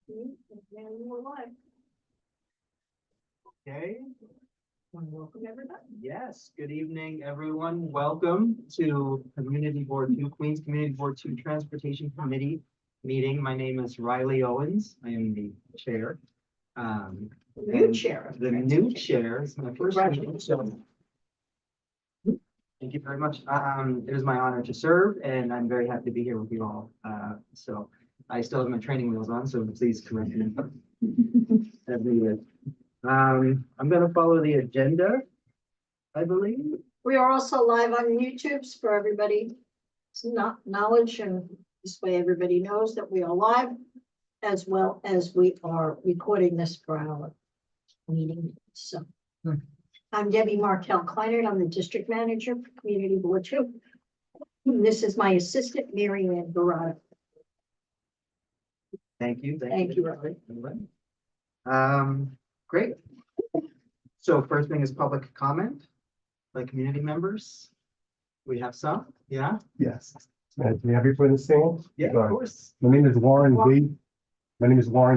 And we're live. Okay, Welcome, everybody. yes, good evening, everyone. Welcome to Community Board 2, Queens Community Board 2 Transportation Committee meeting. My name is Riley Owens. I am the chair. New and chair. The new chair is my first meeting, so thank you very much. It is my honor to serve, and I'm very happy to be here with you all. So I still have my training wheels on, so please correct me as needed. I'm gonna follow the agenda, I believe. We are also live on YouTube for everybody. It's not knowledge, and this way everybody knows that we are live, as well as we are recording this for our meeting. So I'm Debbie Markel Kleinert. I'm the district manager for Community Board 2. This is my assistant, Mary Ann Barada. Thank you. Thank you, Riley. Great. So first thing is public comment by community members. We have some, yeah? Yes. Can you have everybody stand? Yeah, of Sorry. course. My name is Warren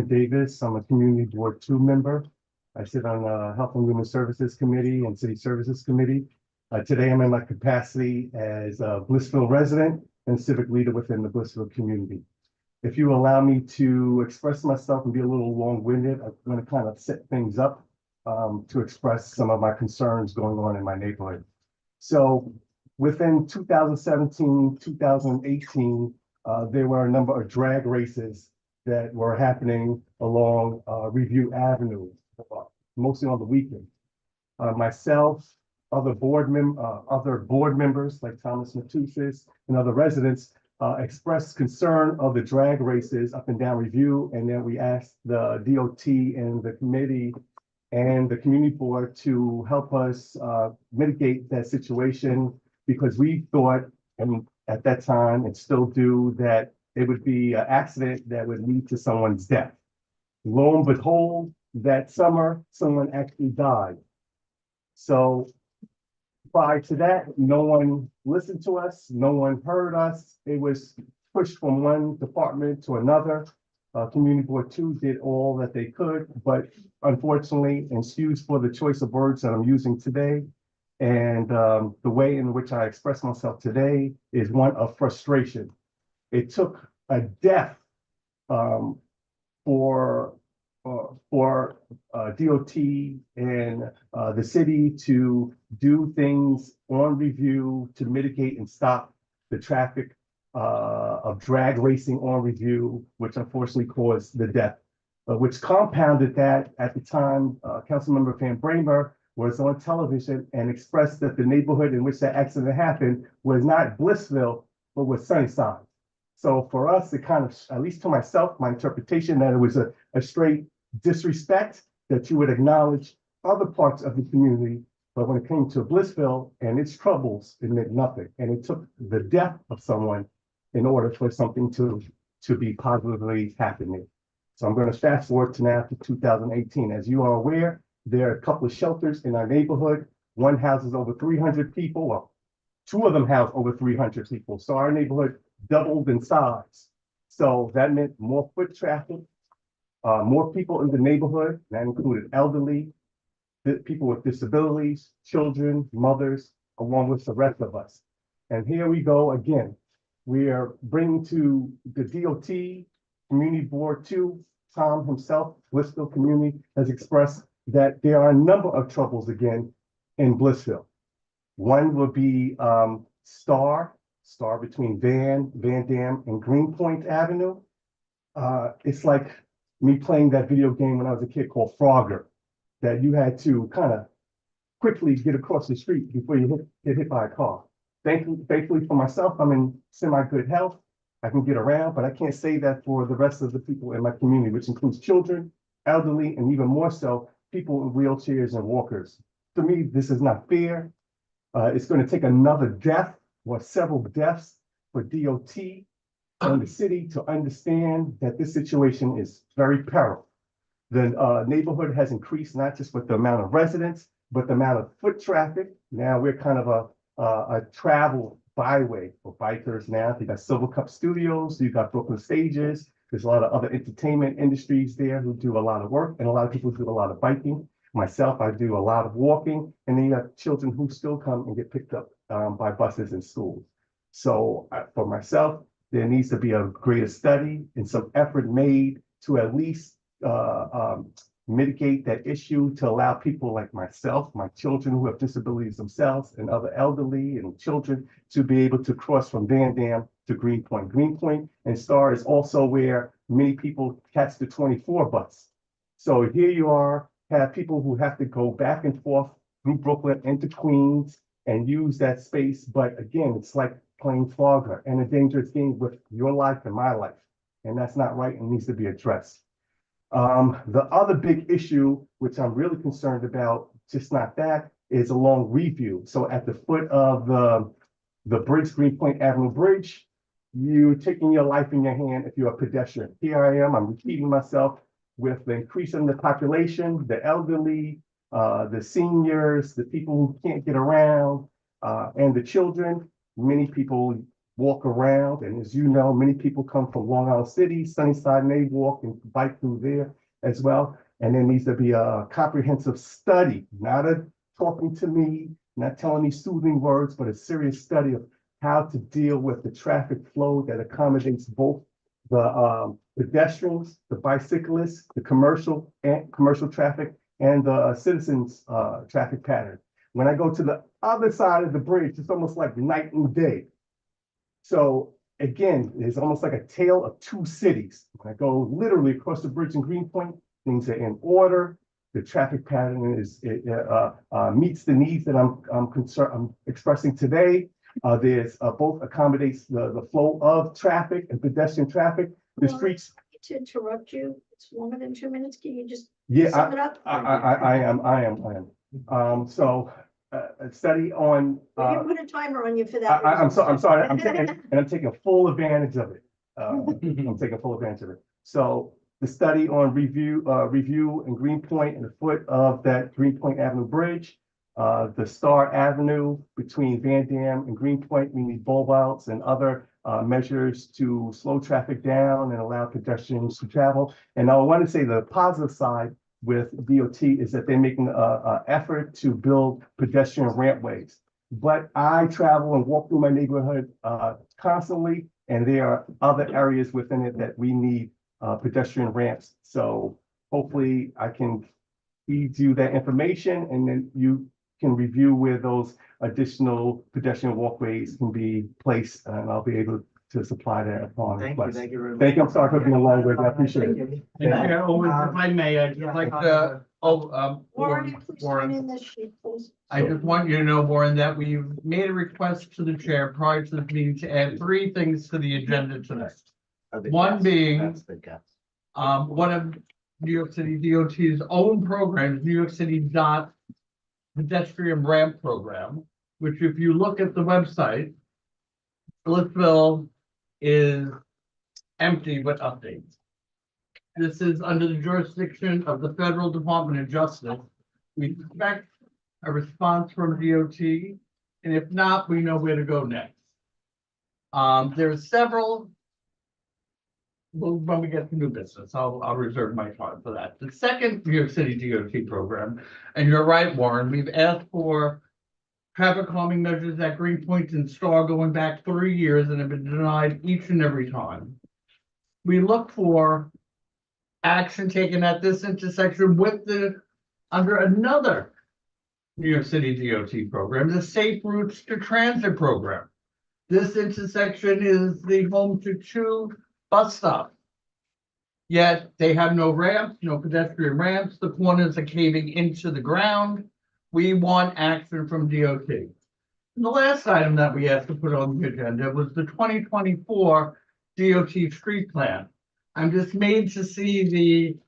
Davis. I'm a Community Board 2 member. I sit on the Health and Human Services Committee and City Services Committee. Today I'm in my capacity as a Blissville resident and civic leader within the Blissville community. If you allow me to express myself and be a little long-winded, I'm going to kind of set things up to express some of my concerns going on in my neighborhood. So within 2017, 2018, there were a number of drag races that were happening along Review Avenue, mostly on the weekend. Myself, other board members like Thomas Matusis and other residents expressed concern of the drag races up and down Review, and then we asked the DOT and the committee and the community board to help us mitigate that situation, because we thought, and at that time and still do, that it would be an accident that would lead to someone's death. Lo and behold, that summer, someone actually died. So prior to that, no one listened to us, no one heard us. It was pushed from one department to another. Community Board 2 did all that they could, but unfortunately, and excuse for the choice of words that I'm using today, and the way in which I express myself today is one of frustration. It took a death for DOT and the city to do things on Review to mitigate and stop the traffic of drag racing on Review, which unfortunately caused the death. Which compounded that, at the time, Councilmember Van Bramer was on television and expressed that the neighborhood in which that accident happened was not Blissville, but was Sunnyside. So for us, it kind of, at least to myself, my interpretation that it was a straight disrespect, that you would acknowledge other parts of the community, but when it came to Blissville and its troubles, it meant nothing. And it took the death of someone in order for something to be positively happening. So I'm going to fast forward to now to 2018. As you are aware, there are a couple of shelters in our neighborhood. One houses over 300 people. Well, two of them house over 300 people. So our neighborhood doubled in size. So that meant more foot traffic, more people in the neighborhood. That included elderly, people with disabilities, children, mothers, along with the rest of us. And here we go again. We are bringing to the DOT, Community Board 2, Tom himself, Blissville community, has expressed that there are a number of troubles again in Blissville. One will be Star between Van Dam and Greenpoint Avenue. It's like me playing that video game when I was a kid called Frogger, that you had to kind of quickly get across the street before you get hit by a car. Thankfully for myself, I'm in semi-good health. I can get around, but I can't say that for the rest of the people in my community, which includes children, elderly, and even more so, people in wheelchairs and walkers. To me, this is not fair. It's going to take another death or several deaths for DOT and the city to understand that this situation is very perilous. The neighborhood has increased not just with the amount of residents, but the amount of foot traffic. Now we're kind of a travel byway for bikers now. You got Silver Cup Studios, you got Brooklyn Stages, There's a lot of other entertainment industries there who do a lot of work, and a lot of people do a lot of biking. Myself, I do a lot of walking, and then you have children who still come and get picked up by buses in schools. So for myself, there needs to be a greater study and some effort made to at least mitigate that issue, to allow people like myself, my children who have disabilities themselves, and other elderly and children to be able to cross from Van Dam to Greenpoint. Greenpoint and Star is also where many people catch the 24 bus. So here you are, have people who have to go back and forth through Brooklyn into Queens and use that space. But again, it's like playing Frogger and a dangerous game with your life and my life. And that's not right and needs to be addressed. The other big issue, which I'm really concerned about, just not that, is along Review. So at the foot of the bridge, Greenpoint Avenue Bridge, you're taking your life in your hand if you're a pedestrian. Here I am, I'm repeating myself with the increase in the population, the elderly, the seniors, the people who can't get around, and the children. Many people walk around, and as you know, many people come from Long Island City, Sunnyside, and they walk and bike through there as well. And there needs to be a comprehensive study, not a talking to me, not telling me soothing words, but a serious study of how to deal with the traffic flow that accommodates both the pedestrians, the bicyclists, the commercial traffic, and the citizens' traffic pattern. When I go to the other side of the bridge, it's almost like night and day. So again, it's almost like a tale of two cities. When I go literally across the bridge in Greenpoint, things are in order. The traffic pattern meets the needs that I'm expressing today. There's both accommodates the flow of traffic and pedestrian traffic. The Well, streets. To interrupt you, it's longer than 2 minutes. Can you just Yeah, sum it up? I am. So a study on. We didn't put a timer on you for that. I'm reason. sorry. I'm taking full advantage of it. I'm taking full advantage of it. So the study on review in Greenpoint and the foot of that Greenpoint Avenue Bridge, the Star Avenue between Van Dam and Greenpoint, we need bulb outs and other measures to slow traffic down and allow pedestrians to travel. And I want to say the positive side with DOT is that they're making an effort to build pedestrian rampways. But I travel and walk through my neighborhood constantly, and there are other areas within it that we need pedestrian ramps. So hopefully I can feed you that information, and then you can review where those additional pedestrian walkways can be placed, and I'll be able to supply that upon request. Thank you very much. Thank you. I'm sorry for being a long way, but I appreciate it. Thank you. And Chair Owens, if I may, I'd just like to, Warren, please sign Warren, in this sheet, please. I just want you to know, Warren, that we've made a request to the chair prior to the meeting to add 3 things to the agenda tonight. One being, one of New York City DOT's own programs, New York City DOT pedestrian ramp program, which if you look at the website, Ellisville is empty but updates. This is under the jurisdiction of the Federal Department of Justice. We expect a response from DOT, and if not, we know where to go next. There are several. Well, when we get to new business, I'll reserve my time for that. The second New York City DOT program, and you're right, Warren, we've asked for traffic calming measures at Greenpoint and Star going back 3 years and have been denied each and every time. We look for action taken at this intersection with under another New York City DOT program, the Safe Routes to Transit program. This intersection is the home to 2 bus stops. Yet they have no ramps, no pedestrian ramps. The corners are caving into the ground. We want action from DOT. And the last item that we asked to put on the agenda was the 2024 DOT street plan. I'm dismayed to see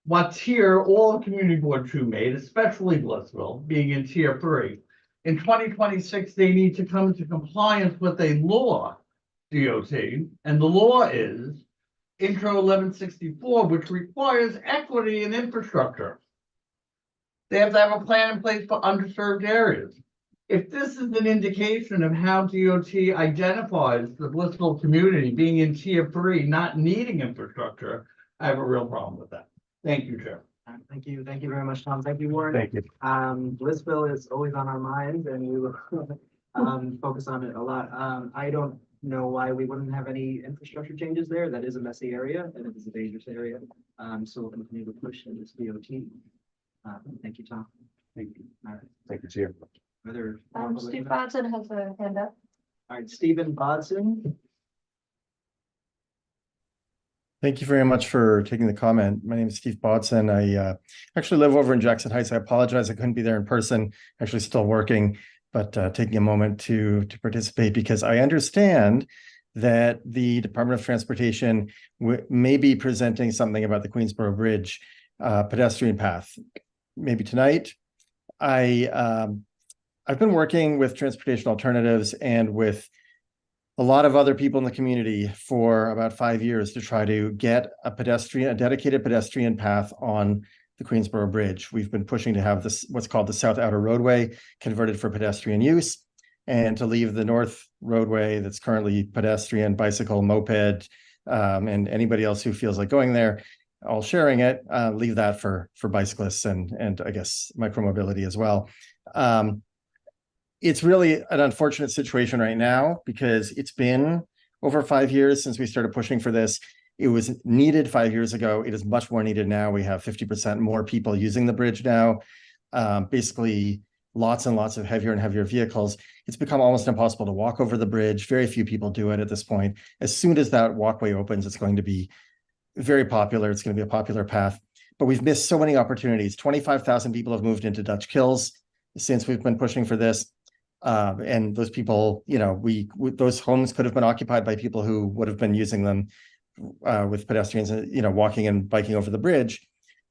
what tier all Community Board 2 made, especially Blissville, being in tier 3. In 2026, they need to come into compliance with a law, DOT, and the law is Intro 1164, which requires equity in infrastructure. They have to have a plan in place for underserved areas. if this is an indication of how DOT identifies the Blissville community being in tier 3, not needing infrastructure, I have a real problem with that. Thank you, Chair. Thank you very much, Tom. Thank you, Warren. Thank you. Blissville is always on our minds and we will focus on it a lot. I don't know why we wouldn't have any infrastructure changes there. That is a messy area and it is a dangerous area. So we'll continue to push in this DOT. Thank you, Tom. Thank you. All right. Thank you, Chair. Other. Steve Bodson has a hand up. All right, Stephen Bodson. Thank you very much for taking the comment. My name is Steve Bodson. I actually live over in Jackson Heights. I apologize I couldn't be there in person, actually still working, but taking a moment to participate because I understand that the Department of Transportation may be presenting something about the Queensboro Bridge pedestrian path. Maybe tonight. I've been working with Transportation Alternatives and with a lot of other people in the community for about 5 years to try to get a dedicated pedestrian path on the Queensboro Bridge. We've been pushing to have this, what's called the South Outer Roadway, converted for pedestrian use, and to leave the North Roadway that's currently pedestrian, bicycle, moped, and anybody else who feels like going there, all sharing it, leave that for bicyclists and I guess micromobility as well. It's really an unfortunate situation right now because it's been over 5 years since we started pushing for this. It was needed 5 years ago. It is much more needed now. We have 50% more people using the bridge now. Basically, lots and lots of heavier and heavier vehicles. It's become almost impossible to walk over the bridge. Very few people do it at this point. As soon as that walkway opens, it's going to be very popular. It's going to be a popular path. But we've missed so many opportunities. 25,000 people have moved into Dutch Kills since we've been pushing for this. And those people, you know, those homes could have been occupied by people who would have been using them with pedestrians, you know, walking and biking over the bridge.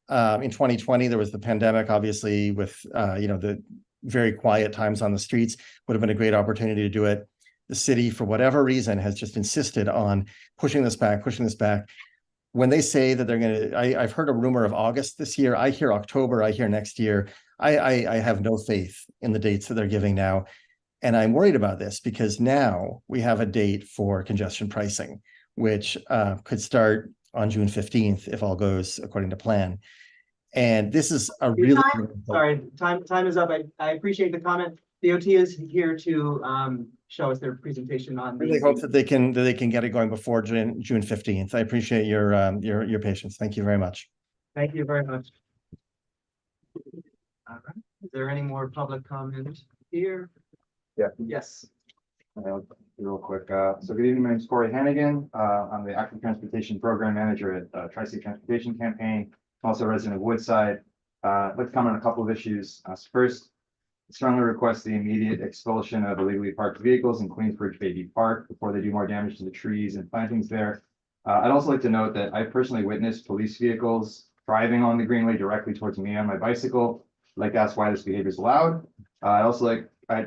In 2020, there was the pandemic, obviously, with, you know, the very quiet times on the streets. Would have been a great opportunity to do it. The city, for whatever reason, has just insisted on pushing this back. When they say that they're going to, I've heard a rumor of August this year. I hear October. I hear next year. I have no faith in the dates that they're giving now. And I'm worried about this because now we have a date for congestion pricing, which could start on June 15th if all goes according to plan. And this is a really— Sorry, time is up. I appreciate the comment. DOT is here to show us their presentation on. I really hope that they can get it going before June 15th. I appreciate your patience. Thank you very much. Thank you very much. All right. Is there any more public comment here? Yeah. Yes. Real quick. So good evening, my name is Corey Hannigan. I'm the Active Transportation Program Manager at Tri-State Transportation Campaign. I'm also a resident of Woodside. I'd like to comment on a couple of issues. First, I strongly request the immediate expulsion of illegally parked vehicles in Queensbridge Baby Park before they do more damage to the trees and plantings there. I'd also like to note that I personally witnessed police vehicles driving on the Greenway directly towards me on my bicycle. I'd like to ask why this behavior is allowed. I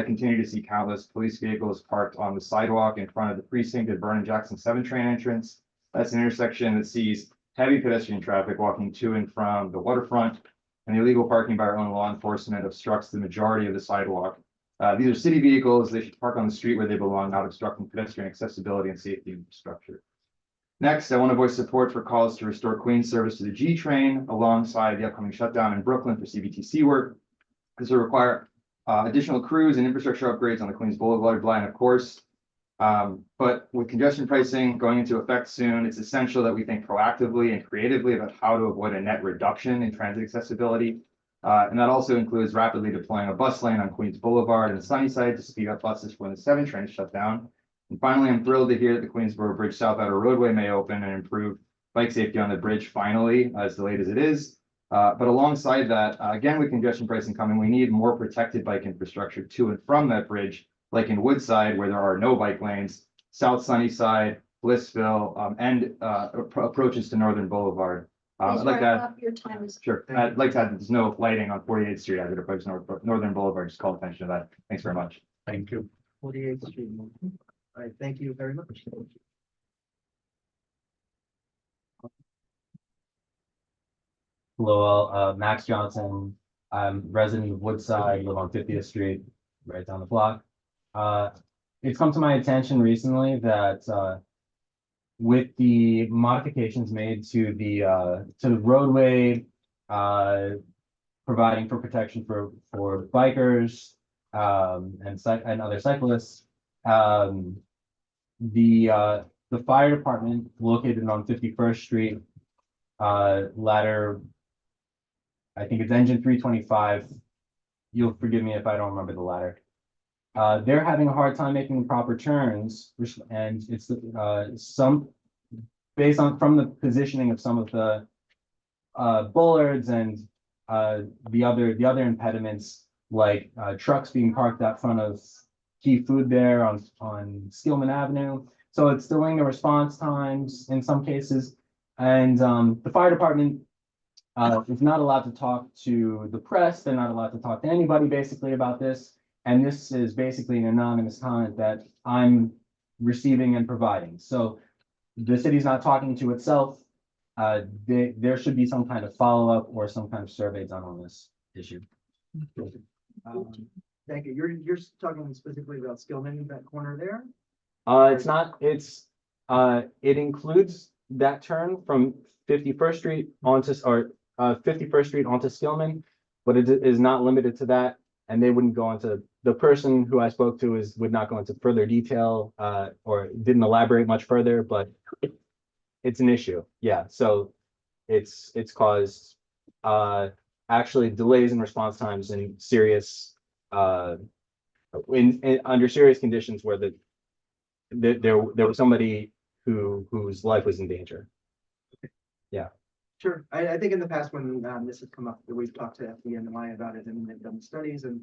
continue to see countless police vehicles parked on the sidewalk in front of the precinct at Vernon Jackson 7 train entrance. That's an intersection that sees heavy pedestrian traffic walking to and from the waterfront, and the illegal parking by our own law enforcement obstructs the majority of the sidewalk. These are city vehicles. They should park on the street where they belong, not obstructing pedestrian accessibility and safety infrastructure. Next, I want to voice support for calls to restore Queens service to the G train alongside the upcoming shutdown in Brooklyn for CBTC work. This will require additional crews and infrastructure upgrades on the Queens Boulevard line, of course. But with congestion pricing going into effect soon, it's essential that we think proactively and creatively about how to avoid a net reduction in transit accessibility. And that also includes rapidly deploying a bus lane on Queens Boulevard and Sunnyside to speed up buses when the 7 train is shut down. And finally, I'm thrilled to hear that the Queensboro Bridge South Outer Roadway may open and improve bike safety on the bridge finally, as delayed as it is. But alongside that, again, with congestion pricing coming, we need more protected bike infrastructure to and from that bridge, like in Woodside, where there are no bike lanes, South Sunnyside, Blissville, and approaches to Northern Boulevard. I'd like to add, Your time is. sure. I'd like to add that there's no lighting on 48th Street as it approaches Northern Boulevard. Just call attention to that. Thanks very much. Thank you. 48th Street. All right, thank you very much. Hello, Max Johnson. I'm resident of Woodside, live on 50th Street. right down the block. It's come to my attention recently that with the modifications made to the roadway, providing for protection for bikers and other cyclists, the fire department located on 51st Street, ladder, I think it's engine 325. You'll forgive me if I don't remember the ladder. They're having a hard time making proper turns, and it's some based on from the positioning of some of the bollards and the other impediments, like trucks being parked out front of Key Food there on Skillman Avenue. So it's delaying the response times in some cases, and the fire department is not allowed to talk to the press. They're not allowed to talk to anybody basically about this. And this is basically an anonymous comment that I'm receiving and providing. So the city's not talking to itself. There should be some kind of follow-up or some kind of survey done on this issue. Thank you. You're talking specifically about Skillman, that corner there? It includes that turn from 51st Street onto, 51st Street onto Skillman, but it is not limited to that. And they wouldn't go into, the person who I spoke to would not go into further detail, or didn't elaborate much further, but it's an issue. Yeah, so it's caused, actually delays in response times and serious, under serious conditions where there was somebody whose life was in danger. Sure. I think in the past when this has come up, we've talked to FDNY about it and they've done studies, and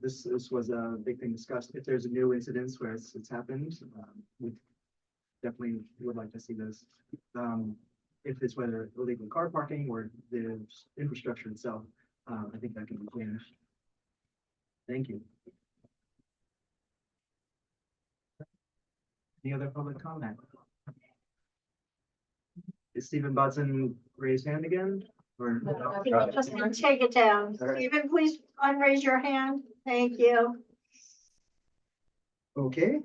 this was a big thing discussed. If there's a new incidents where it's happened, we definitely would like to see those. If it's whether illegal car parking or the infrastructure itself, I think that can be changed. Thank you. Any other public comment? Is Stephen Bodson raised hand again? Or I think I'm just gonna take it down. All right. Stephen, please unraise your hand. Thank you. okay?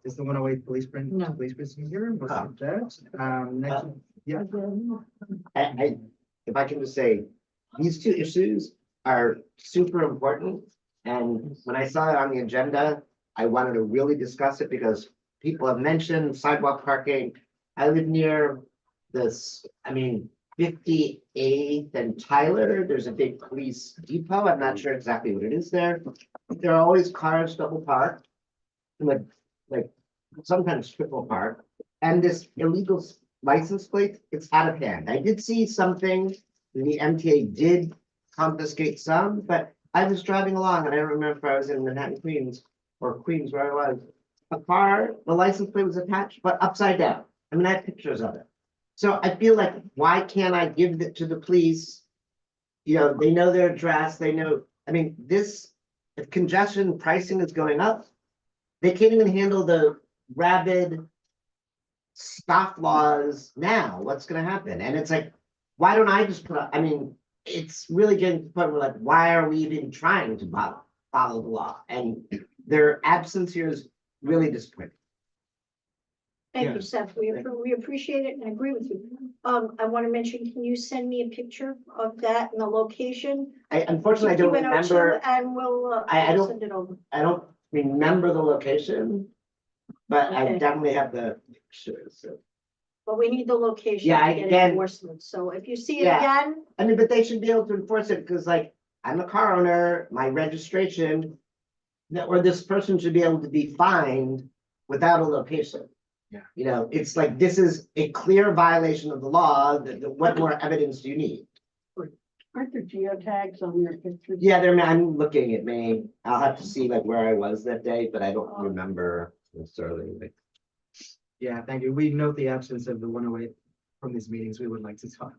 Is the 108 police No. prison here? What's up with that? Next, yeah. If I can just say, these two issues are super important. And when I saw it on the agenda, I wanted to really discuss it because people have mentioned sidewalk parking. I live near this, 58th and Tyler. There's a big police depot. I'm not sure exactly what it is there. There are always cars double parked, like sometimes triple parked. And this illegal license plate, it's out of hand. I did see something, the MTA did confiscate some, but I was driving along and I don't remember if I was in Manhattan, Queens or Queens where I was. A car, the license plate was attached, but upside down. I have pictures of it. So I feel like, why can't I give it to the police? They know their address, they know, if congestion pricing is going up, they can't even handle the rabid stop laws now. What's gonna happen? And it's like, why don't I just put up, it's really getting to the point where like, why are we even trying to follow the law? And their absence here is really disappointing. Thank Yeah. you, Seth. We appreciate it and agree with you. I want to mention, can you send me a picture of that and the location? Unfortunately, I don't You and O2, remember, And we'll I don't- send it over. I don't remember the location, but I Okay. definitely have the pictures. So. But we need the location Yeah, to get again- enforcement. So if you see it Yeah. again, But they should be able to enforce it because like, I'm a car owner, my registration, or this person should be able to be fined without a location. Yeah. It's like, this is a clear violation of the law. What more evidence do you need? aren't there geotags on your pictures? Yeah, I'm looking at me. I'll have to see like where I was that day, but I don't remember necessarily. Like, Yeah, thank you. We note the absence of the 108 from these meetings. We would like to talk.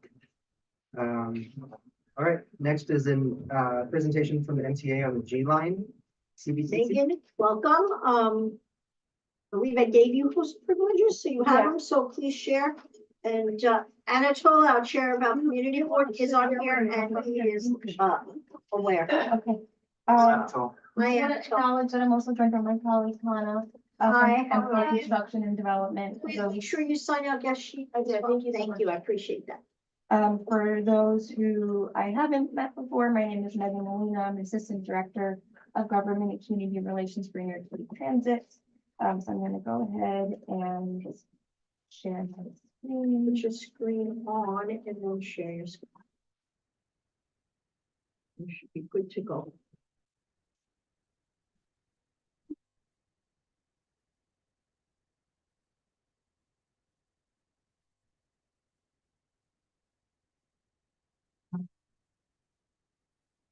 All right, next is in presentation from the MTA on the G line. CBTC. Megan, welcome. I believe I gave you host privileges, so you have them, so please share. And Anatole, our chair of our community board, is on here and he is aware. Okay. I Hi, want to Axel. acknowledge that I'm also joined by my colleague Hannah. Hi, From how are you? Construction and Development. Please make sure you sign out guest sheet. I did. Thank you so Thank much. you, I appreciate that. For those who I haven't met before, my name is Megan Molina. I'm Assistant Director of Government and Community Relations for New York City Transit. So I'm gonna go ahead and share my Put screen. your screen on and then share your screen. You should be good to go.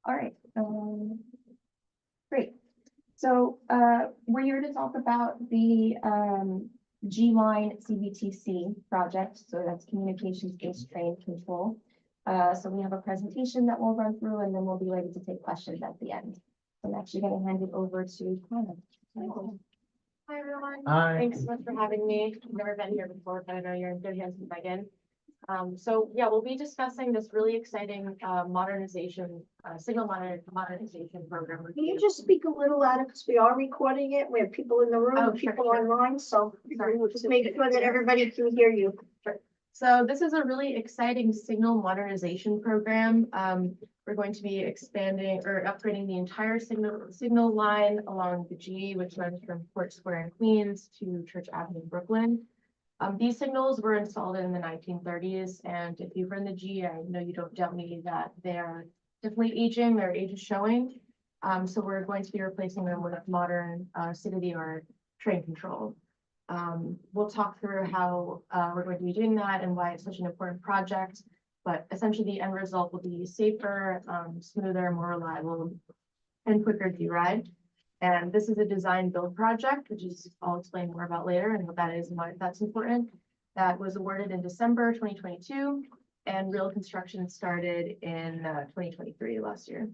All right, great. So, we're here to talk about the, G-Line CBTC project. So that's Communications-Based Train Control. So we have a presentation that we'll run through and then we'll be ready to take questions at the end. I'm actually gonna hand it over to Connor. Hi, everyone. Hi. Thanks so much for having me. I've never been here before, but I know you're in good hands with Megan. So yeah, we'll be discussing this really exciting modernization, signal modernization program. Can you just speak a little louder because we are recording it? We have people in the room, Oh, and sure, people sure. online, so Sorry. just make sure that everybody can hear you. So this is a really exciting signal modernization program. We're going to be expanding or upgrading the entire signal line along the G, which runs from Port Square in Queens to Church Avenue in Brooklyn. These signals were installed in the 1930s, and if you've run the G, I know you don't doubt me that they're definitely aging, their age is showing. So we're going to be replacing them with modern, state-of-the-art train control. We'll talk through how we're going to be doing that and why it's such an important project. But essentially, the end result will be safer, smoother, more reliable, and quicker D-Ride. And this is a design build project, which is I'll explain more about later and what that is and why that's important. That was awarded in December 2022, and real construction started in 2023 last year.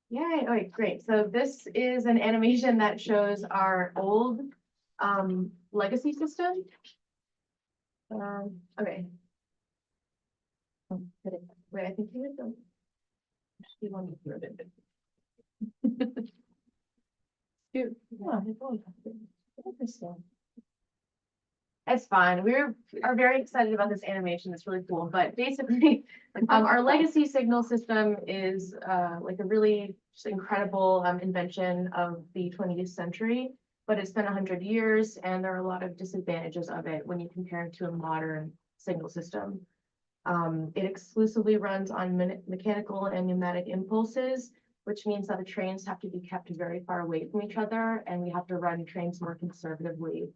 Yay, okay, great. So this is an animation that shows our old legacy system. Okay. Wait, I think you would go. You want me to do it. Dude, yeah, it's fine. We are very excited about this animation. It's really cool. But basically, our legacy signal system is like a really just incredible invention of the 20th century. But it's been 100 years, and there are a lot of disadvantages of it when you compare it to a modern signal system. It exclusively runs on mechanical and pneumatic impulses, which means that the trains have to be kept very far away from each other, and we have to run trains more conservatively.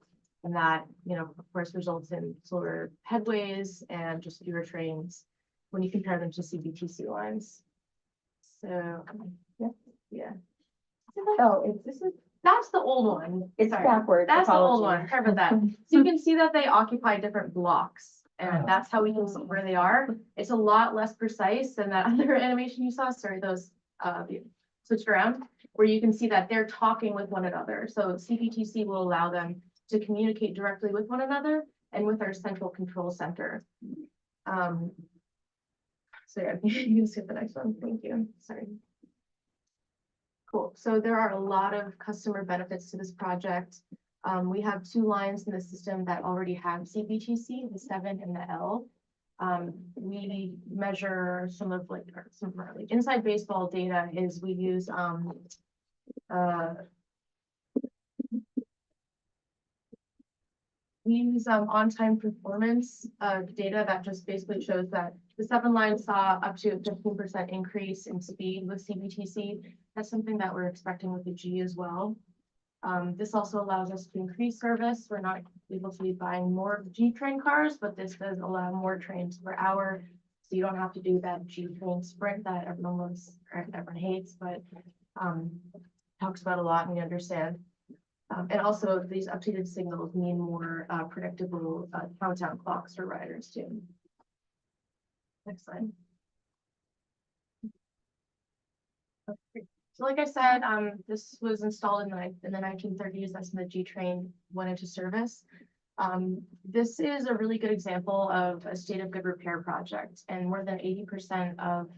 And that, you know, of course, results in slower headways and just fewer trains when you compare them to CBTC lines. So, yeah. Oh, That's the old one. it's Sorry. backwards. That's the old apologies. one. Sorry about that. So you can see that they occupy different blocks, and that's how we can see where they are. It's a lot less precise than that other animation you saw. Sorry, those switched around, where you can see that they're talking with one another. So CBTC will allow them to communicate directly with one another and with our central control center. So yeah, you can skip the next one. Thank you. Sorry. Cool. So there are a lot of customer benefits to this project. We have 2 lines in the system that already have CBTC, the 7 and the L. We measure some of like inside baseball data is we use on-time performance data that just basically shows that the 7 line saw up to a 15% increase in speed with CBTC. That's something that we're expecting with the G as well. This also allows us to increase service. We're not able to be buying more G train cars, but this does allow more trains per hour. So you don't have to do that G train sprint that everyone loves or everyone hates, but talks about a lot and we understand. And also these updated signals mean more predictable countdown clocks for riders too. Next slide. Okay. So like I said, this was installed in the 1930s. That's when the G train went into service. This is a really good example of a state of good repair project, and more than 80% of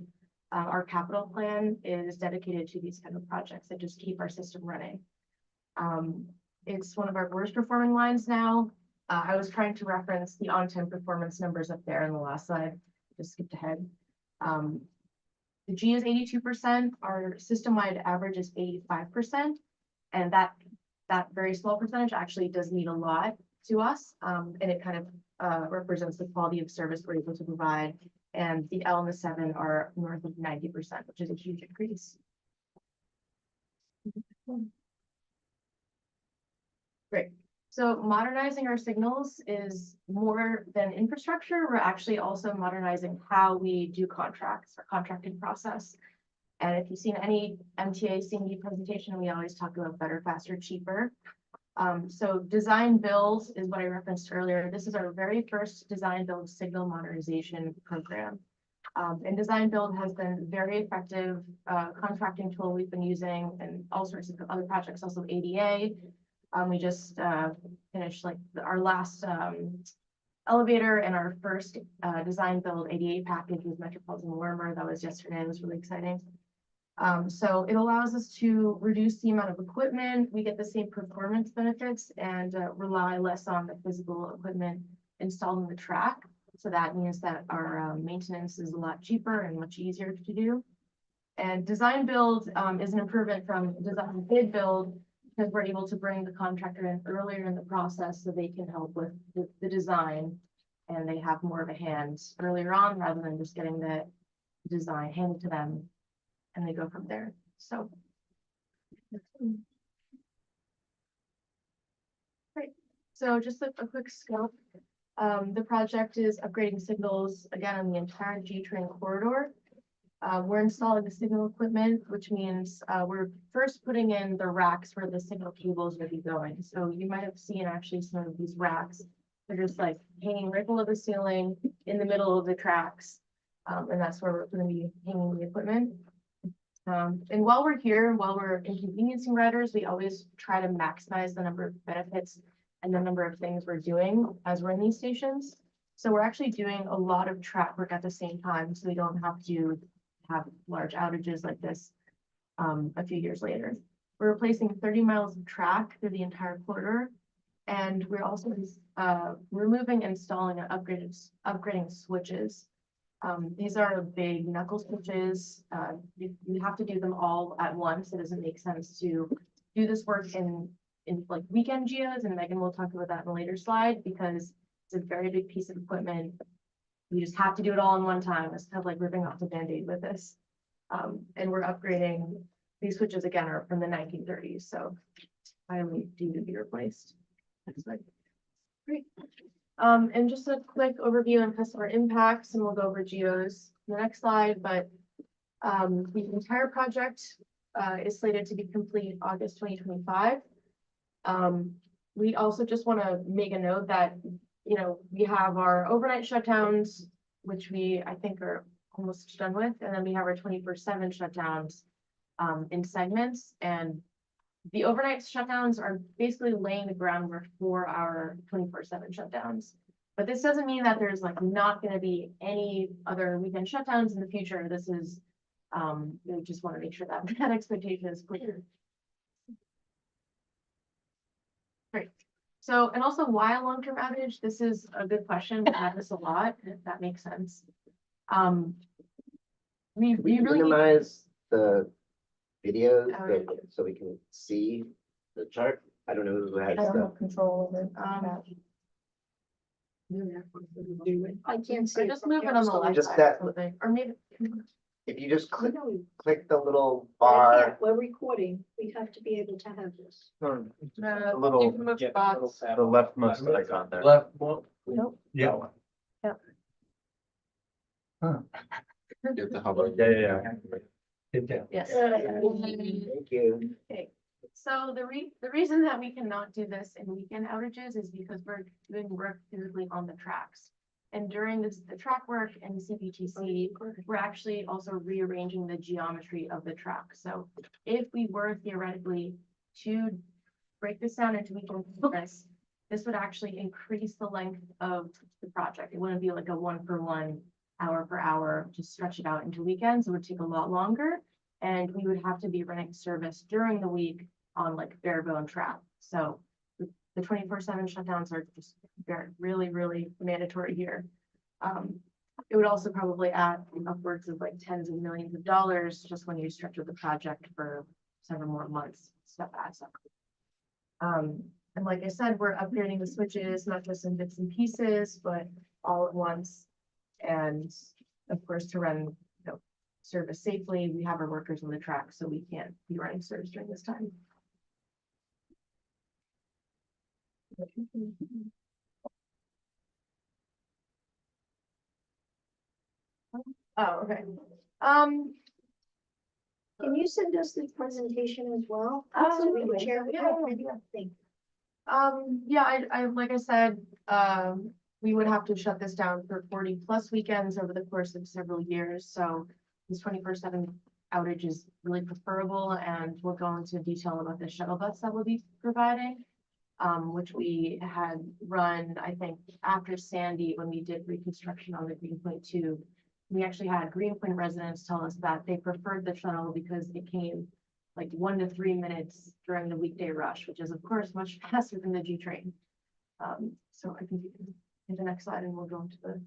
Our capital plan is dedicated to these kind of projects that just keep our system running. It's one of our worst performing lines now. I was trying to reference the on-time performance numbers up there in the last slide, just skipped ahead. The G is 82%, our system-wide average is 85%, and that very small percentage actually does mean a lot to us, and it kind of represents the quality of service we're able to provide, and the L and the 7 are north of 90%, which is a huge increase. Great. So modernizing our signals is more than infrastructure. We're actually also modernizing how we do contracts, our contracting process. And if you've seen any MTA CMD presentation, we always talk about better, faster, cheaper. So design build is what I referenced earlier. This is our very first design build signal modernization program. And design build has been very effective contracting tool we've been using and all sorts of other projects, also ADA. We just finished like our last elevator and our first design build ADA package with Metropolitan Warmer. That was yesterday. It was really exciting. So it allows us to reduce the amount of equipment. We get the same performance benefits and rely less on the physical equipment installed in the track. So that means that our maintenance is a lot cheaper and much easier to do. And design build is an improvement from design bid build, because we're able to bring the contractor in earlier in the process so they can help with the design, and they have more of a hand earlier on rather than just getting the design handed to them and they go from there. So great. So just a quick scope. The project is upgrading signals again on the entire G train corridor. We're installing the signal equipment, which means we're first putting in the racks where the signal cables will be going. So you might have seen actually some of these racks. They're just like hanging right below the ceiling in the middle of the tracks. And that's where we're going to be hanging the equipment. And while we're here, while we're inconveniencing riders, we always try to maximize the number of benefits and the number of things we're doing as we're in these stations. So we're actually doing a lot of track work at the same time, so we don't have to have large outages like this a few years later. We're replacing 30 miles of track through the entire corridor, and we're also removing, installing, and upgrading switches. These are big knuckle switches. You have to do them all at once. It doesn't make sense to do this work in like weekend geos, and Megan will talk about that in a later slide because it's a very big piece of equipment. You just have to do it all in one time. It's kind of like ripping off the Band-Aid with this. And we're upgrading. These switches again are from the 1930s, so highly due to be replaced. Next slide. Great. And just a quick overview on customer impacts, and we'll go over geos in the next slide. But the entire project is slated to be complete August 2025. We also just want to make a note that we have our overnight shutdowns, which I think are almost done with, and then we have our 24/7 shutdowns in segments. And the overnight shutdowns are basically laying the groundwork for our 24/7 shutdowns. But this doesn't mean that there's like not going to be any other weekend shutdowns in the future. This is, we just want to make sure that that expectation is clear. Great. So, and also why a long-term outage? This is a good question. We have this a lot, if that makes sense. We really minimize the videos Outage. so we can see the chart. I don't know who has I don't the. have control over that. I can't see. or just move it on the left Just side that- or something, or maybe. If you just click No, the little I bar. can't. We're recording. We have to be able to have this. You little- can move spots. The leftmost icon there. Left one. Nope. Yeah. Get the hub. Yeah. Hit down. Yes. Thank you. So the reason that we cannot do this in weekend outages is because we're doing work physically on the tracks. And during the track work and CPTC, we're actually also rearranging the geometry of the track. So if we were theoretically to break this down into weekend focus, this would actually increase the length of the project. It wouldn't be like a 1-for-1 hour per hour to stretch it out into weekends. It would take a lot longer. And we would have to be running service during the week on like bare bone track. So the 24/7 shutdowns are just really, really mandatory here. It would also probably add upwards of like tens of millions of dollars just when you stretch out the project for several more months. Stuff adds up. And like I said, we're upgrading the switches, not just in bits and pieces, but all at once. And of course, to run, service safely, we have our workers on the track, so we can't be running service during this time. Oh, okay. Can you send us the presentation as well? So we can share with Yeah. everybody? Yeah, like I said, we would have to shut this down for 40+ weekends over the course of several years, so this 24/7 outage is really preferable, and we'll go into detail about the shuttle bus that we'll be providing, which we had run, I think, after Sandy, when we did reconstruction on the Greenpoint 2. We actually had Greenpoint residents tell us that they preferred the shuttle because it came like 1 to 3 minutes during the weekday rush, which is of course much faster than the G train. So I think you can hit the next slide and we'll go into the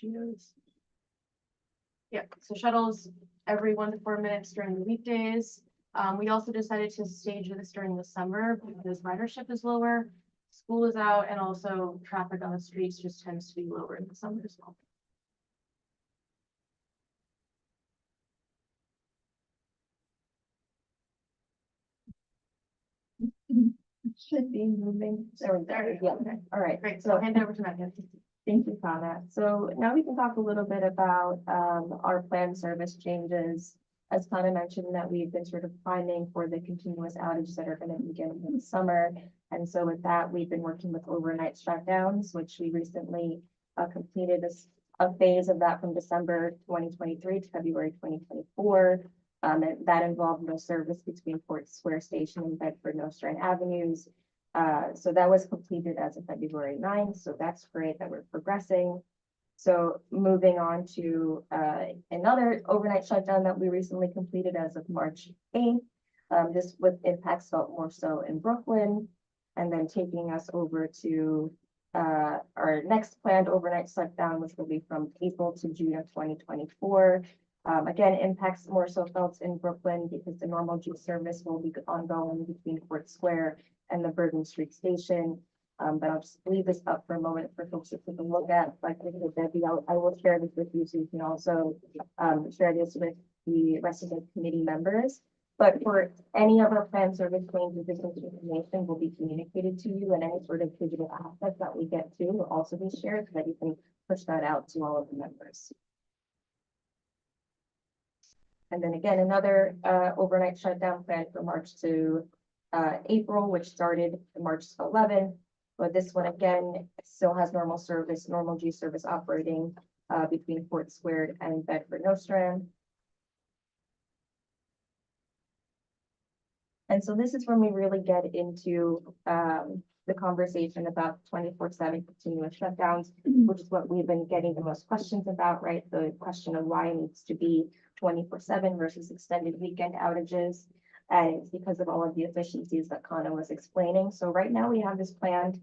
notes. Yeah, so shuttles every 1 to 4 minutes during the weekdays. We also decided to stage this during the summer because ridership is lower, school is out, and also traffic on the streets just tends to be lower in the summer as well. Should be moving. There we go. Yeah, okay. All right. Great, so I'll hand it over to Megan. Thank you, Kana. So now we can talk a little bit about our planned service changes. As Kana mentioned, that we've been sort of planning for the continuous outages that are going to begin in the summer. And so with that, we've been working with overnight shutdowns, which we recently completed a phase of that from December 2023 to February 2024. And that involved no service between Fort Square Station and Bedford Nostrand Avenues. So that was completed as of February 9th. So that's great that we're progressing. So moving on to another overnight shutdown that we recently completed as of March 8th. This with impacts felt more so in Brooklyn, and then taking us over to our next planned overnight shutdown, which will be from April to June of 2024. Again, impacts more so felt in Brooklyn because the normal G service will be ongoing between Fort Square and the Bourbon Street Station. But I'll just leave this up for a moment for folks to take a look at. Like Debbie, I will share this with you so you can also share this with the rest of the committee members. But for any of our planned service changes, this information will be communicated to you, and any sort of digital assets that we get to will also be shared so that you can push that out to all of the members. And then again, another overnight shutdown planned for March to April, which started March 11th. But this one again still has normal service, normal G service operating between Fort Square and Bedford Nostrand. And so this is when we really get into the conversation about 24/7 continuous shutdowns, which is what we've been getting the most questions about, right? The question of why it needs to be 24/7 versus extended weekend outages. And it's because of all of the efficiencies that Kana was explaining. So right now we have this planned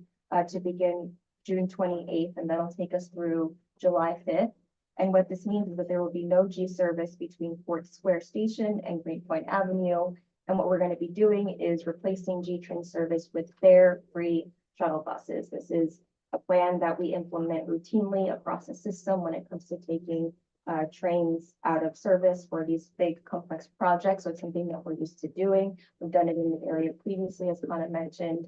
to begin June 28th, and that'll take us through July 5th. And what this means is that there will be no G service between Fort Square Station and Greenpoint Avenue. And what we're going to be doing is replacing G train service with fare-free shuttle buses. This is a plan that we implement routinely across the system when it comes to taking trains out of service for these big complex projects. So it's something that we're used to doing. We've done it in the area previously, as Kana mentioned.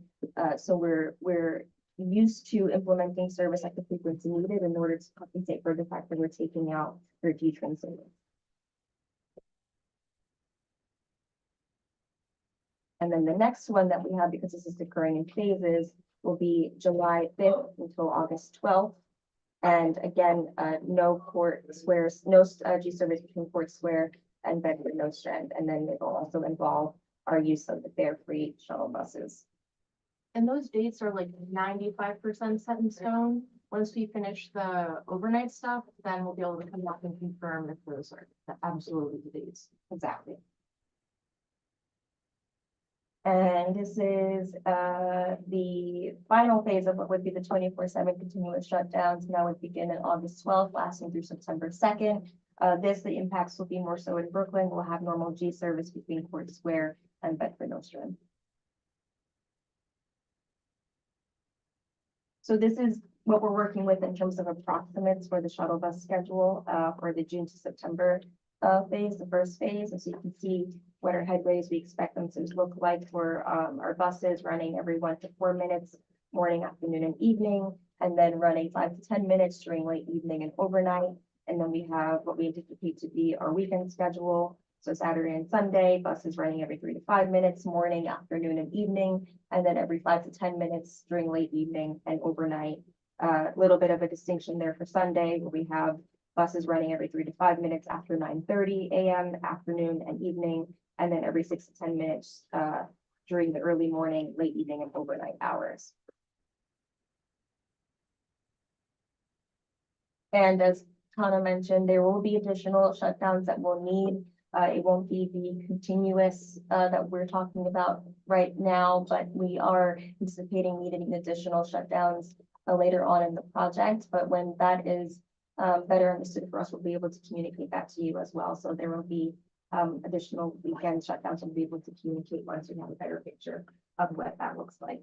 So we're used to implementing service at the frequency needed in order to compensate for the fact that we're taking out their G train service. And then the next one that we have, because this is occurring in phases, will be July 5th until August 12th. And again, no Fort Square, no G service between Fort Square and Bedford Nostrand. And then it will also involve our use of the fare-free shuttle buses. And those dates are like 95% set in stone. once we finish the overnight stuff, then we'll be able to come back and confirm if those are absolutely the dates. Exactly. And this is the final phase of what would be the 24/7 continuous shutdowns. Now would begin on August 12th, lasting through September 2nd. The impacts will be more so in Brooklyn. We'll have normal G service between Court Square and Bedford Nostrand. So this is what we're working with in terms of approximates for the shuttle bus schedule for the June to September phase, the first phase. And so you can see what our headways we expect them to look like for our buses running every 1 to 4 minutes, morning, afternoon, and evening, and then running 5 to 10 minutes during late evening and overnight. And then we have what we anticipate to be our weekend schedule. So Saturday and Sunday, buses running every 3 to 5 minutes, morning, afternoon, and evening, and then every 5 to 10 minutes during late evening and overnight. A little bit of a distinction there for Sunday, where we have buses running every 3 to 5 minutes after 9:30 a.m., afternoon and evening, and then every 6 to 10 minutes during the early morning, late evening, and overnight hours. And as Tana mentioned, there will be additional shutdowns that we'll need. It won't be the continuous that we're talking about right now, but we are anticipating needing additional shutdowns later on in the project. But when that is better understood for us, we'll be able to communicate that to you as well. So there will be additional weekend shutdowns and we'll be able to communicate once we have a better picture of what that looks like.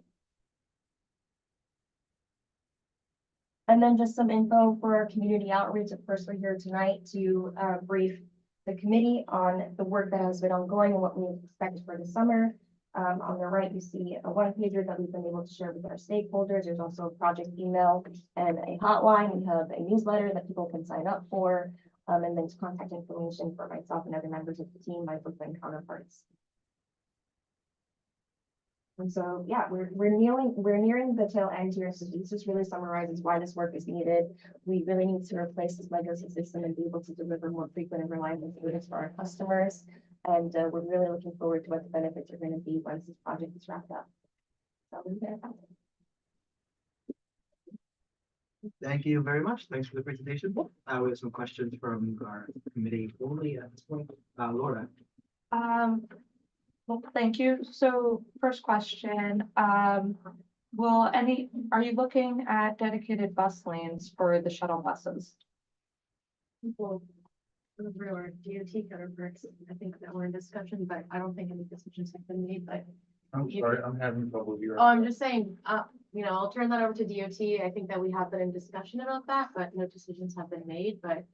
And then just some info for our community outreach. Of course, we're here tonight to brief the committee on the work that has been ongoing and what we expect for the summer. On the right, you see a one-pager that we've been able to share with our stakeholders. There's also a project email and a hotline. We have a newsletter that people can sign up for, and then contact information for myself and other members of the team, my Brooklyn counterparts. And so, yeah, we're nearing the tail end here. So this just really summarizes why this work is needed. We really need to replace this legacy system and be able to deliver more frequent and reliable service for our customers. And we're really looking forward to what the benefits are going to be once this project is wrapped up. So we're there. Thank you very much. Thanks for the presentation. We have some questions from our committee only at this point. Laura. Well, thank you. So first question, are you looking at dedicated bus lanes for the shuttle buses? Well, our DOT counterparts, I think that we're in discussion, but I don't think any decisions have been made, but. I'm sorry, I'm having trouble here. Oh, I'm just saying, I'll turn that over to DOT. I think that we have been in discussion about that, but no decisions have been made, but.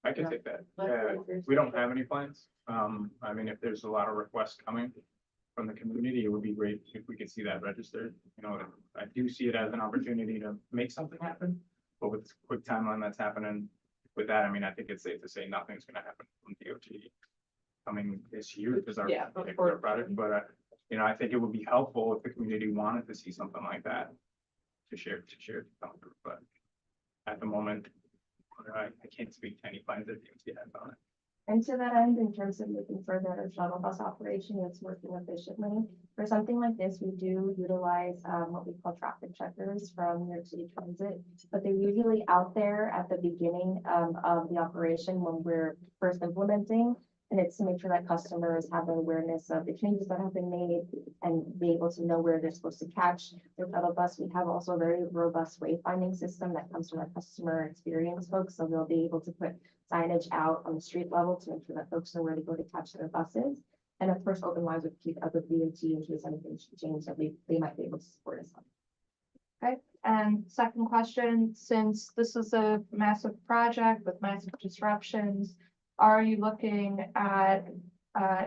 I can take that. Let's Yeah, see if there's- we don't have any plans. I mean, if there's a lot of requests coming from the community, it would be great if we could see that registered. I do see it as an opportunity to make something happen, but with the quick timeline that's happening with that, I mean, I think it's safe to say nothing's gonna happen from DOT coming this year because our particular project, but I think it would be helpful if the community wanted to see something like that to share. But at the moment, I can't speak to any plans that DOT has on it. And to that end, in terms of making sure that our shuttle bus operation is working efficiently, for something like this, we do utilize what we call traffic checkers from New York City Transit, but they're usually out there at the beginning of the operation when we're first implementing. And it's to make sure that customers have an awareness of the changes that have been made and be able to know where they're supposed to catch their shuttle bus. We have also a very robust wayfinding system that comes from our customer experience folks. So they'll be able to put signage out on the street level to make sure that folks know where to go to catch their buses. And of course, open lines with DOT in case anything should change that they might be able to support us on. Okay, and second question, since this is a massive project with massive disruptions, are you looking at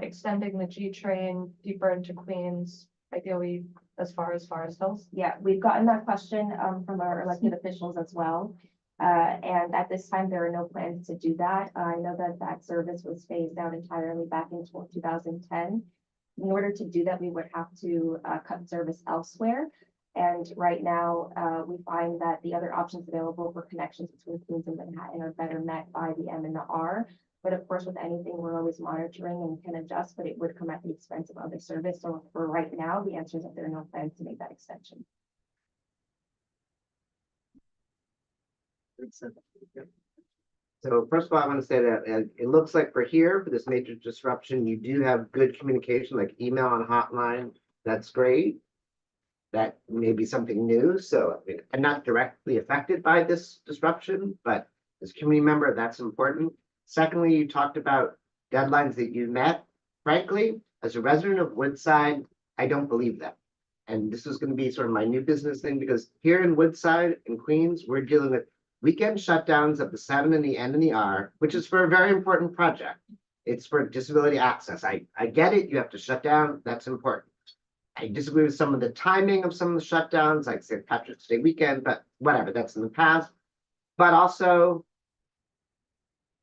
extending the G train deeper into Queens, ideally as far as Forest Hills? Yeah, we've gotten that question from our elected officials as well. And at this time, there are no plans to do that. I know that service was phased out entirely back in 2010. In order to do that, we would have to cut service elsewhere. And right now, we find that the other options available for connections between Queens and Manhattan are better met by the M and the R. But of course, with anything, we're always monitoring and can adjust, but it would come at the expense of other service. So for right now, the answer is that there are no plans to make that extension. So first of all, I want to say that it looks like for here, for this major disruption, you do have good communication, like email and hotline. That's great. That may be something new. So I mean, I'm not directly affected by this disruption, but as a community member, that's important. Secondly, you talked about deadlines that you met. Frankly, as a resident of Woodside, I don't believe that. And this is going to be sort of my new business thing, because here in Woodside and Queens, we're dealing with weekend shutdowns of the 7 and the N and the R, which is for a very important project. It's for disability access. I get it. You have to shut down. That's important. I disagree with some of the timing of some of the shutdowns, like St. Patrick's Day weekend, but whatever, that's in the past. But also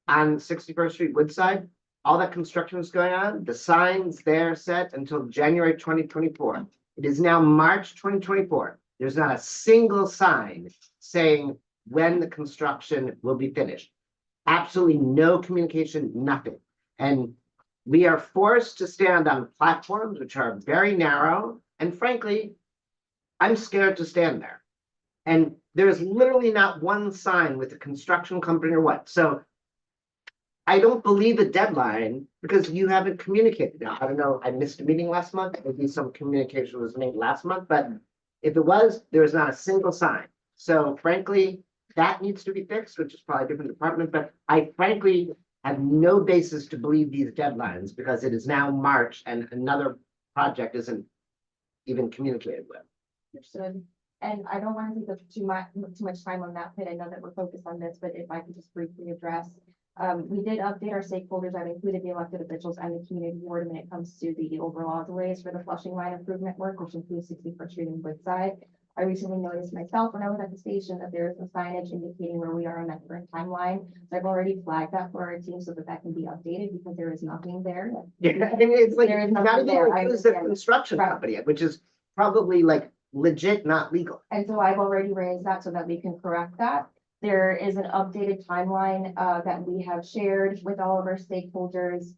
on 61st Street, Woodside, all that construction is going on. The signs there set until January 2024. It is now March 2024. There's not a single sign saying when the construction will be finished. Absolutely no communication, nothing. And we are forced to stand on platforms which are very narrow. And frankly, I'm scared to stand there. And there is literally not one sign with a construction company or what. So I don't believe a deadline because you haven't communicated. Now, I don't know, I missed a meeting last month. Maybe some communication was made last month, but if it was, there is not a single sign. So frankly, that needs to be fixed, which is probably a different department, but I frankly have no basis to believe these deadlines because it is now March and another project isn't even communicated with. Understood. And I don't want to take up too much time on that, but I know that we're focused on this, but if I could just briefly address. We did update our stakeholders. I've included the elected officials and the community board when it comes to the overall delays for the flushing line improvement work, which includes 61st Street and Woodside. I recently noticed myself when I was at the station that there is a signage indicating where we are on that current timeline. So I've already flagged that for our team so that can be updated because there is nothing there. Yeah, I mean, it's like There is not nothing even there. I includes the understand. construction Right. company, which is probably like legit not legal. And so I've already raised that so that we can correct that. There is an updated timeline that we have shared with all of our stakeholders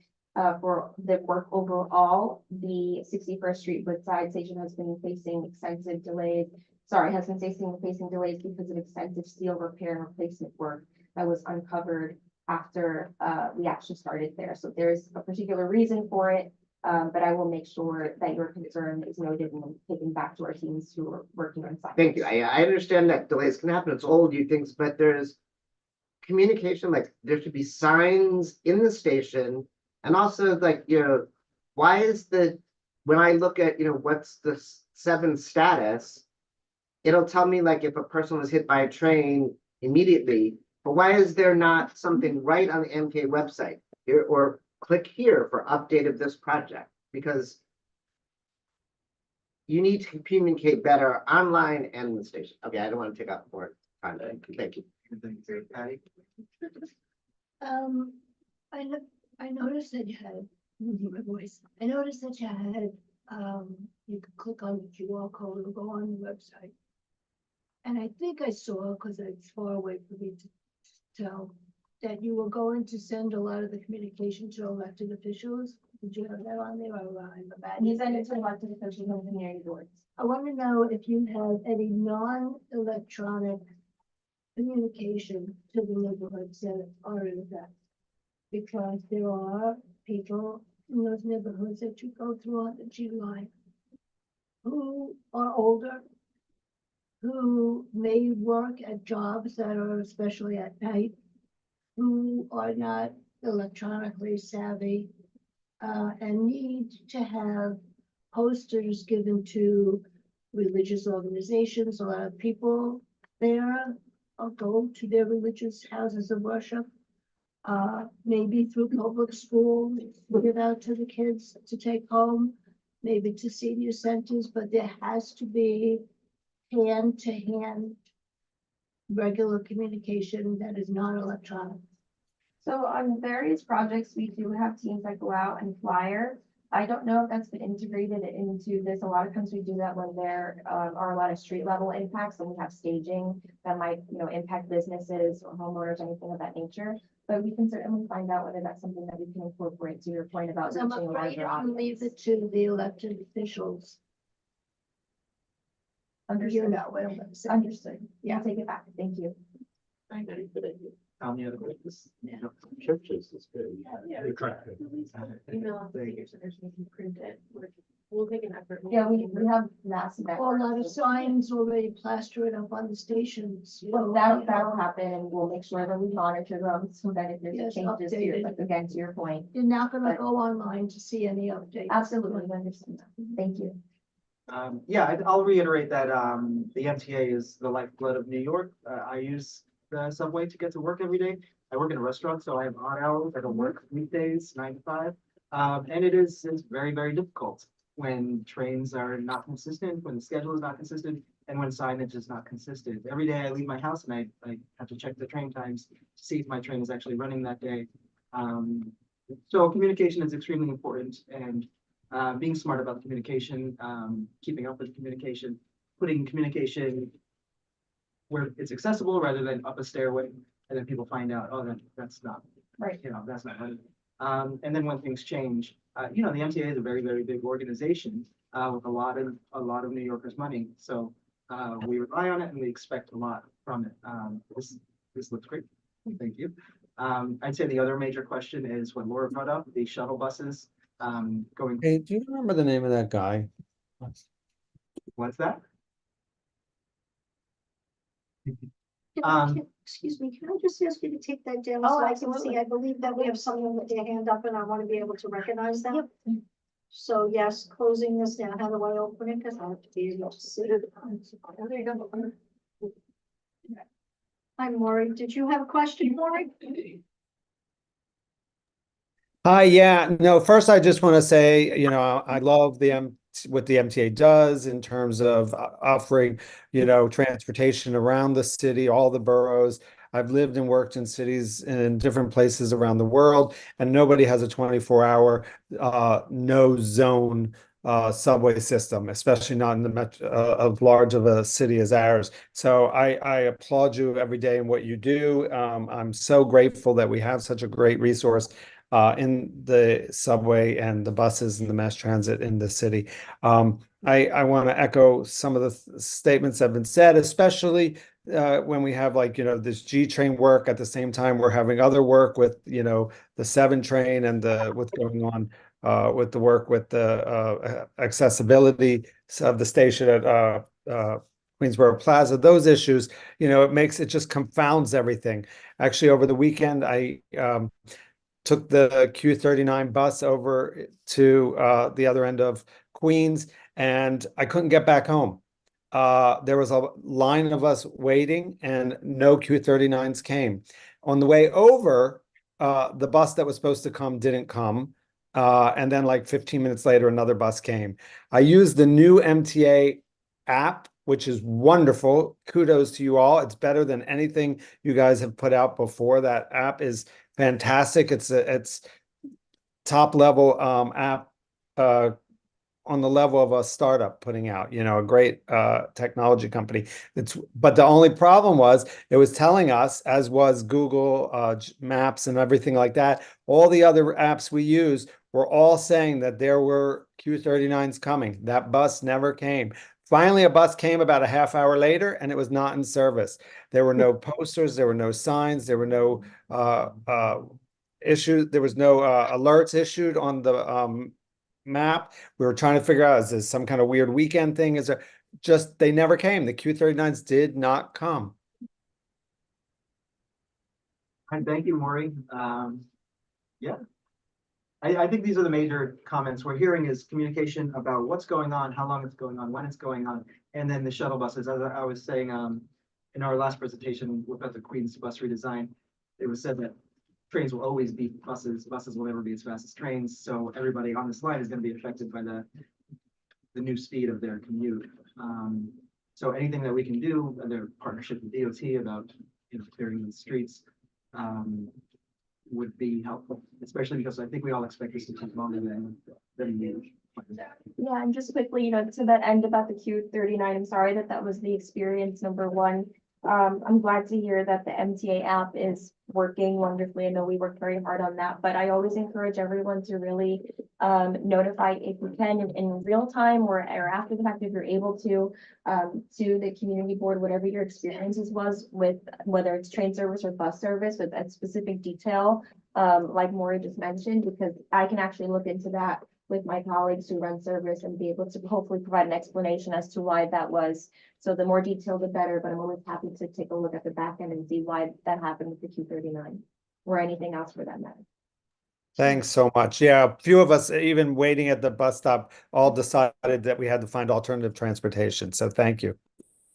for the work overall. The 61st Street Woodside station has been facing extensive delays. Has been facing delays because of extensive steel repair and replacement work that was uncovered after we actually started there. So there's a particular reason for it. But I will make sure that your concern is noted and taken back to our teams who are working on site. Thank you. I understand that delays can happen. It's old, you things, but there's communication, like there should be signs in the station. And also like, why is when I look at, what's the 7 status, it'll tell me like if a person was hit by a train immediately, but why is there not something right on the MK website here or click here for update of this project? Because you need to communicate better online and in the station. Okay, I don't want to take up more time. Thank you. Patty? I noticed that you had, my voice, I noticed that you had, you could click on the QR code and go on the website. And I think I saw, because it's far away for me to tell, that you were going to send a lot of the communication to elected officials. Did you have that on there? We send it to elected officials and community boards. I want to know if you have any non-electronic communication to the neighborhoods that are in effect. Because there are people in those neighborhoods that you go through on the G line who are older, who may work at jobs that are especially at night, who are not electronically savvy, and need to have posters given to religious organizations. A lot of people there go to their religious houses of worship, maybe through public school, give out to the kids to take home, maybe to senior centers, but there has to be hand-to-hand regular communication that is not electronic. So on various projects, we do have teams that go out and flyer. I don't know if that's been integrated into this. A lot of times we do that when there are a lot of street level impacts and we have staging that might, impact businesses or homeowners, anything of that nature. But we can certainly find out whether that's something that we can incorporate to your point about I'm reaching a afraid larger if you audience. leave it to the elected officials, you Understood. know what I'm gonna say. Understood. Yeah. I'll take it back. Thank you. Any other questions? Churches is good. Yeah. Email us the senior center so we can print it. We'll make an effort. Yeah, we have massive. Well, a lot of signs already plastered up on the stations. Well, that'll happen and we'll make sure that we monitor them so that if Yes, there's changes to updated. like, again, to your point. You're not gonna go online to see any updates. Absolutely, I understand that. Thank you. Yeah, I'll reiterate that, the MTA is the lifeblood of New York. I use the subway to get to work every day. I work in a restaurant, so I have odd hours. I don't work weekdays, 9 to 5. And it's very, very difficult when trains are not consistent, when the schedule is not consistent, and when signage is not consistent. Every day I leave my house and I have to check the train times to see if my train is actually running that day. So communication is extremely important, and being smart about the communication, keeping up with communication, putting communication where it's accessible rather than up a stairway, and then people find out, oh, that's not, Right. that's not right. And then when things change, the MTA is a very, very big organization with a lot of New Yorkers' money. So we rely on it and we expect a lot from it. This looks great. Thank you. I'd say the other major question is what Laura brought up, the shuttle buses going. Hey, do you remember the name of that guy? What's that? Excuse me, can I just ask you to take that down so I can see? I believe that we have someone with their hand up and I want to be able to recognize them. So yes, closing this down. How do I open it? Because I have to be able to see it. There you go. Hi, Maury. Did you have a question, Maury? Hi, yeah, no, first I just want to say, I love what the MTA does in terms of offering, transportation around the city, all the boroughs. I've lived and worked in cities in different places around the world, and nobody has a 24-hour no zone subway system, especially not in the of large of a city as ours. So I applaud you every day in what you do. I'm so grateful that we have such a great resource in the subway and the buses and the mass transit in the city. I want to echo some of the statements that have been said, especially when we have this G train work at the same time we're having other work with, the 7 train and what's going on with the work with the accessibility of the station at Queensboro Plaza. Those issues, it just confounds everything. Actually, over the weekend, I took the Q39 bus over to the other end of Queens, and I couldn't get back home. There was a line of us waiting and no Q39s came. On the way over, the bus that was supposed to come didn't come. And then like 15 minutes later, another bus came. I used the new MTA app, which is wonderful. Kudos to you all. It's better than anything you guys have put out before. That app is fantastic. It's top level app on the level of a startup putting out, a great technology company. But the only problem was it was telling us, as was Google Maps and everything like that, all the other apps we use were all saying that there were Q39s coming. That bus never came. Finally, a bus came about a half hour later, and it was not in service. There were no posters, there were no signs, there were no issues, there was no alerts issued on the map. We were trying to figure out, is this some kind of weird weekend thing? Is there they never came. The Q39s did not come. And thank you, Maury. Yeah. I think these are the major comments we're hearing is communication about what's going on, how long it's going on, when it's going on, and then the shuttle buses. As I was saying in our last presentation about the Queens bus redesign, it was said that trains will always be buses. Buses will never be as fast as trains. So everybody on this line is going to be affected by the new speed of their commute. So anything that we can do, whether partnership with DOT about clearing the streets, would be helpful, especially because I think we all expect this to take longer than we. Yeah, and just quickly, to that end about the Q39, I'm sorry that was the experience number one. I'm glad to hear that the MTA app is working wonderfully. I know we worked very hard on that, but I always encourage everyone to really notify if you can in real time or after the fact if you're able to the community board, whatever your experiences was with whether it's train service or bus service with that specific detail, like Maureen just mentioned, because I can actually look into that with my colleagues who run service and be able to hopefully provide an explanation as to why that was. So the more detailed, the better, but I'm always happy to take a look at the back end and see why that happened with the Q39 or anything else for that matter. Thanks so much. Yeah, a few of us, even waiting at the bus stop, all decided that we had to find alternative transportation. So thank you.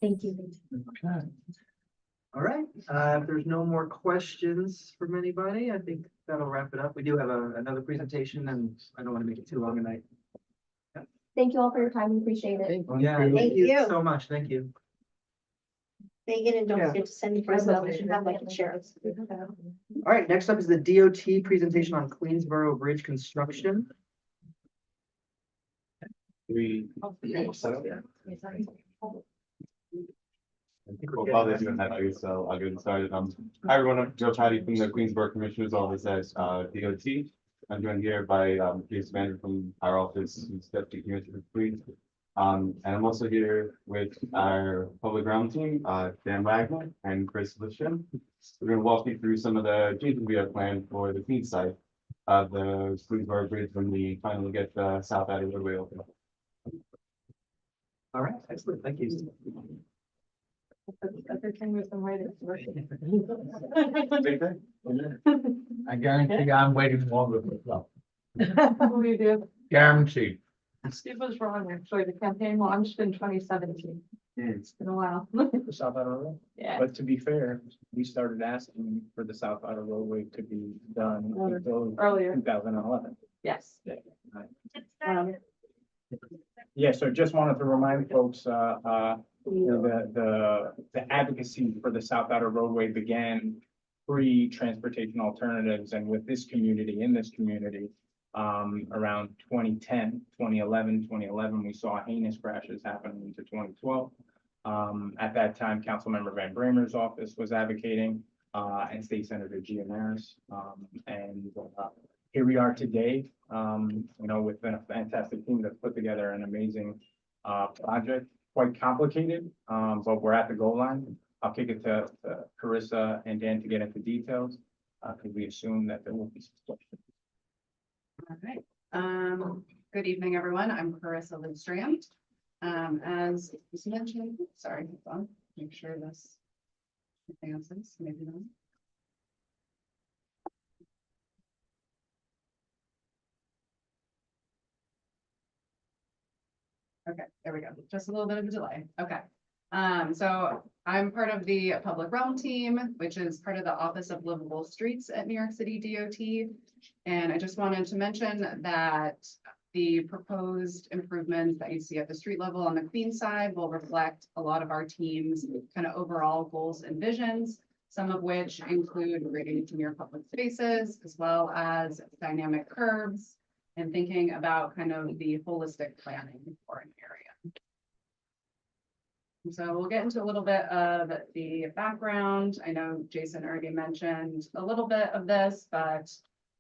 Thank you. Okay. All right, if there's no more questions from anybody, I think that'll wrap it up. We do have another presentation and I don't want to make it too long tonight. Thank you all for your time. We appreciate it. Yeah, Thank thank you you. so much. Thank you. Megan, and don't Yeah. forget to send the resolution back like sheriff's. All right, next up is the DOT presentation on Queensboro Bridge construction. Well, while they're doing that, I guess I'll get started. Hi everyone, I'm Joe Patty from the Queensborough Commissioner's Office at DOT. I'm joined here by Case Manager from our office, who's Deputy Commissioner of Police. And I'm also here with our public ground team, Dan Wagner and Chris Lisham. We're going to walk you through some of the changes we have planned for the Queens side of the Queensborough Bridge when we finally get the South Adder Roadway open. All right, excellent. Thank you. I guarantee I'm waiting longer for that. We do. Guaranteed. Steve was wrong, actually. The campaign launched in 2017. It's been a while. The South Outer Road. Yeah. But to be fair, we started asking for the South Outer Roadway to be done until Earlier. 2011. Yes. Yeah, right. Yeah, so just wanted to remind folks, you know, the advocacy for the South Outer Roadway began pre-transportation alternatives and with this community, in this community, around 2010, 2011, 2011, we saw heinous crashes happening into 2012. At that time, Councilmember Van Bramer's office was advocating, and State Senator Gianaris. Here we are today, you know, with a fantastic team that's put together an amazing project, quite complicated, but we're at the goal line. I'll kick it to Carissa and Dan to get into details, because we assume that there will be some questions. All right. Good evening, everyone. I'm Carissa Lindstrom. As was mentioned, sorry, hold on, make sure this advances, maybe not. Okay, there we go. Just a little bit of a delay. Okay. So I'm part of the Public Realm team, which is part of the Office of Livable Streets at New York City DOT. And I just wanted to mention that the proposed improvements that you see at the street level on the Queen side will reflect a lot of our team's kind of overall goals and visions, some of which include grading to near public spaces, as well as dynamic curbs, and thinking about kind of the holistic planning for an area. So we'll get into a little bit of the background. I know Jason already mentioned a little bit of this, but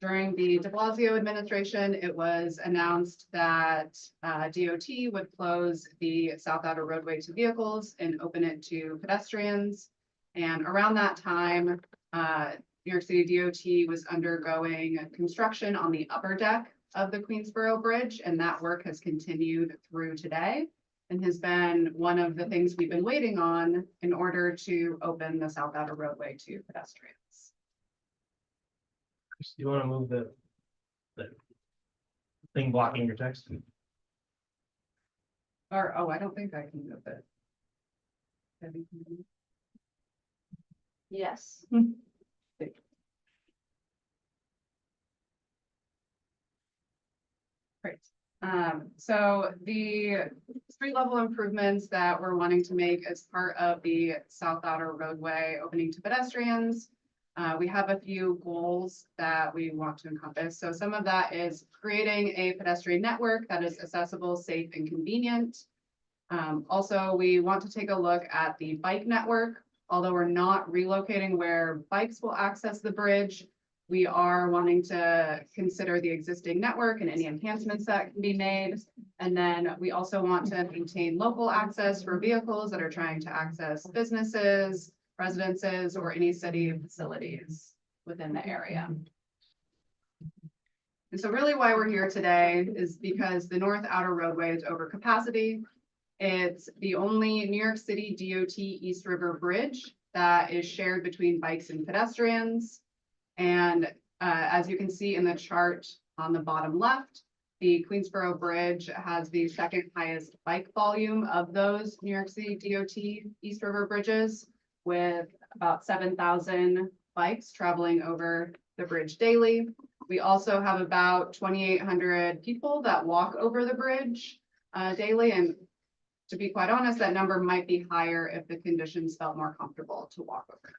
during the de Blasio administration, it was announced that DOT would close the South Outer Roadway to vehicles and open it to pedestrians. And around that time, New York City DOT was undergoing construction on the upper deck of the Queensboro Bridge, and that work has continued through today and has been one of the things we've been waiting on in order to open the South Outer Roadway to pedestrians. You want to move the thing blocking your text? Or, oh, I don't think I can move it. Yes. Great. So the street level improvements that we're wanting to make as part of the South Outer Roadway opening to pedestrians, we have a few goals that we want to encompass. So some of that is creating a pedestrian network that is accessible, safe, and convenient. Also, we want to take a look at the bike network although we're not relocating where bikes will access the bridge, we are wanting to consider the existing network and any enhancements that can be made. And then we also want to maintain local access for vehicles that are trying to access businesses, residences, or any city facilities within the area. And so really why we're here today is because the North Outer Roadway is over capacity. It's the only New York City DOT East River Bridge that is shared between bikes and pedestrians. And as you can see in the chart on the bottom left, the Queensboro Bridge has the second highest bike volume of those New York City DOT East River bridges, with about 7,000 bikes traveling over the bridge daily. We also have about 2,800 people that walk over the bridge daily. And to be quite honest, that number might be higher if the conditions felt more comfortable to walk over.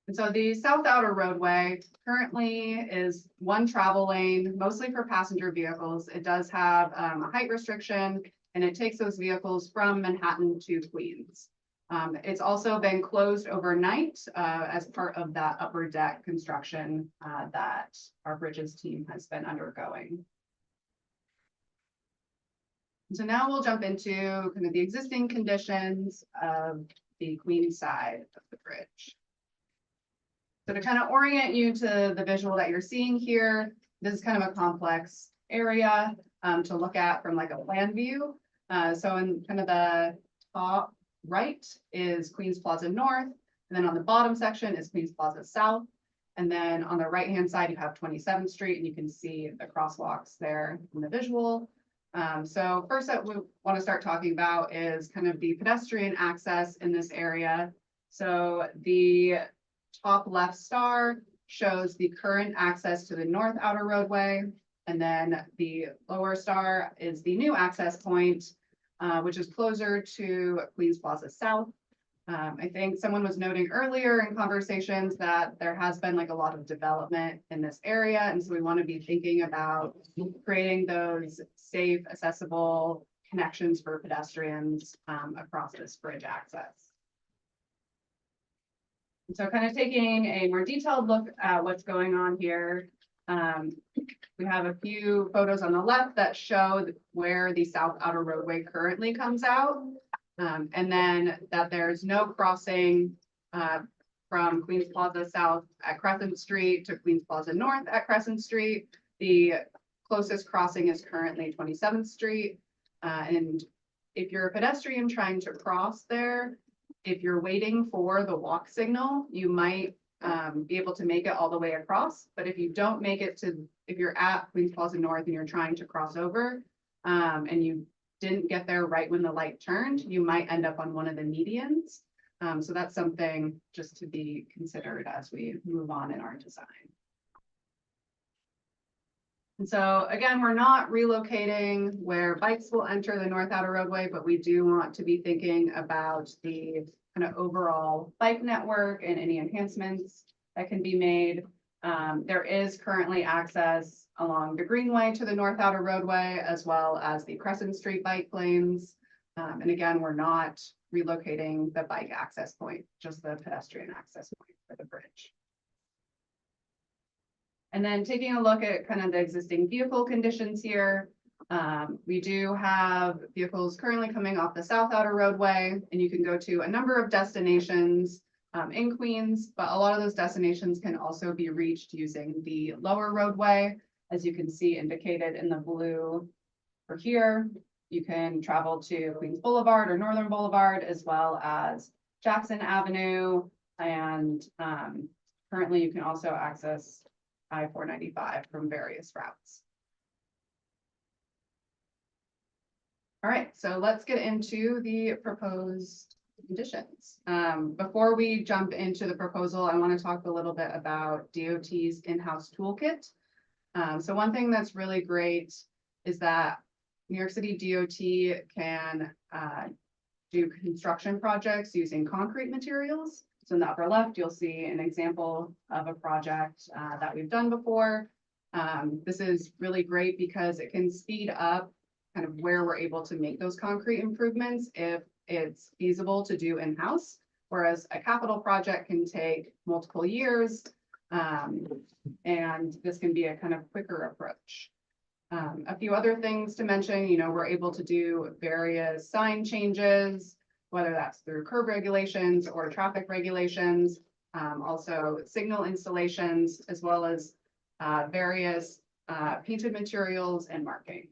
And so the South Outer Roadway currently is one travel lane, mostly for passenger vehicles. It does have a height restriction, and it takes those vehicles from Manhattan to Queens. It's also been closed overnight as part of that upper deck construction that our bridges team has been undergoing. So now we'll jump into kind of the existing conditions of the Queens side of the bridge. So to kind of orient you to the visual that you're seeing here, this is kind of a complex area to look at from like a plan view. So in kind of the top right is Queens Plaza North, and then on the bottom section is Queens Plaza South. And then on the right-hand side, you have 27th Street, and you can see the crosswalks there in the visual. So first that we want to start talking about is kind of the pedestrian access in this area. So the top left star shows the current access to the North Outer Roadway, and then the lower star is the new access point, which is closer to Queens Plaza South. I think someone was noting earlier in conversations that there has been like a lot of development in this area, and so we want to be thinking about creating those safe, accessible connections for pedestrians across this bridge access. So kind of taking a more detailed look at what's going on here. We have a few photos on the left that show where the South Outer Roadway currently comes out. And then that there's no crossing from Queens Plaza South at Crescent Street to Queens Plaza North at Crescent Street. The closest crossing is currently 27th Street. And if you're a pedestrian trying to cross there, if you're waiting for the walk signal, you might be able to make it all the way across. But if you don't make it to, if you're at Queens Plaza North and you're trying to cross over and you didn't get there right when the light turned, you might end up on one of the medians. So that's something just to be considered as we move on in our design. And so again, we're not relocating where bikes will enter the North Outer Roadway, but we do want to be thinking about the kind of overall bike network and any enhancements that can be made. There is currently access along the Greenway to the North Outer Roadway, as well as the Crescent Street bike lanes. And again, we're not relocating the bike access point, just the pedestrian access point for the bridge. And then taking a look at kind of the existing vehicle conditions here, we do have vehicles currently coming off the South Outer Roadway, and you can go to a number of destinations in Queens, but a lot of those destinations can also be reached using the lower roadway, as you can see indicated in the blue for here. You can travel to Queens Boulevard or Northern Boulevard, as well as Jackson Avenue, and currently you can also access I-495 from various routes. All right, so let's get into the proposed conditions. Before we jump into the proposal, I want to talk a little bit about DOT's in-house toolkit. So one thing that's really great is that New York City DOT can do construction projects using concrete materials. So in the upper left, you'll see an example of a project that we've done before. This is really great because it can speed up kind of where we're able to make those concrete improvements if it's feasible to do in-house. Whereas a capital project can take multiple years. And this can be a kind of quicker approach. A few other things to mention, we're able to do various sign changes, whether that's through curb regulations or traffic regulations, also signal installations, as well as various painted materials and markings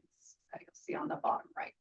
that you'll see on the bottom right.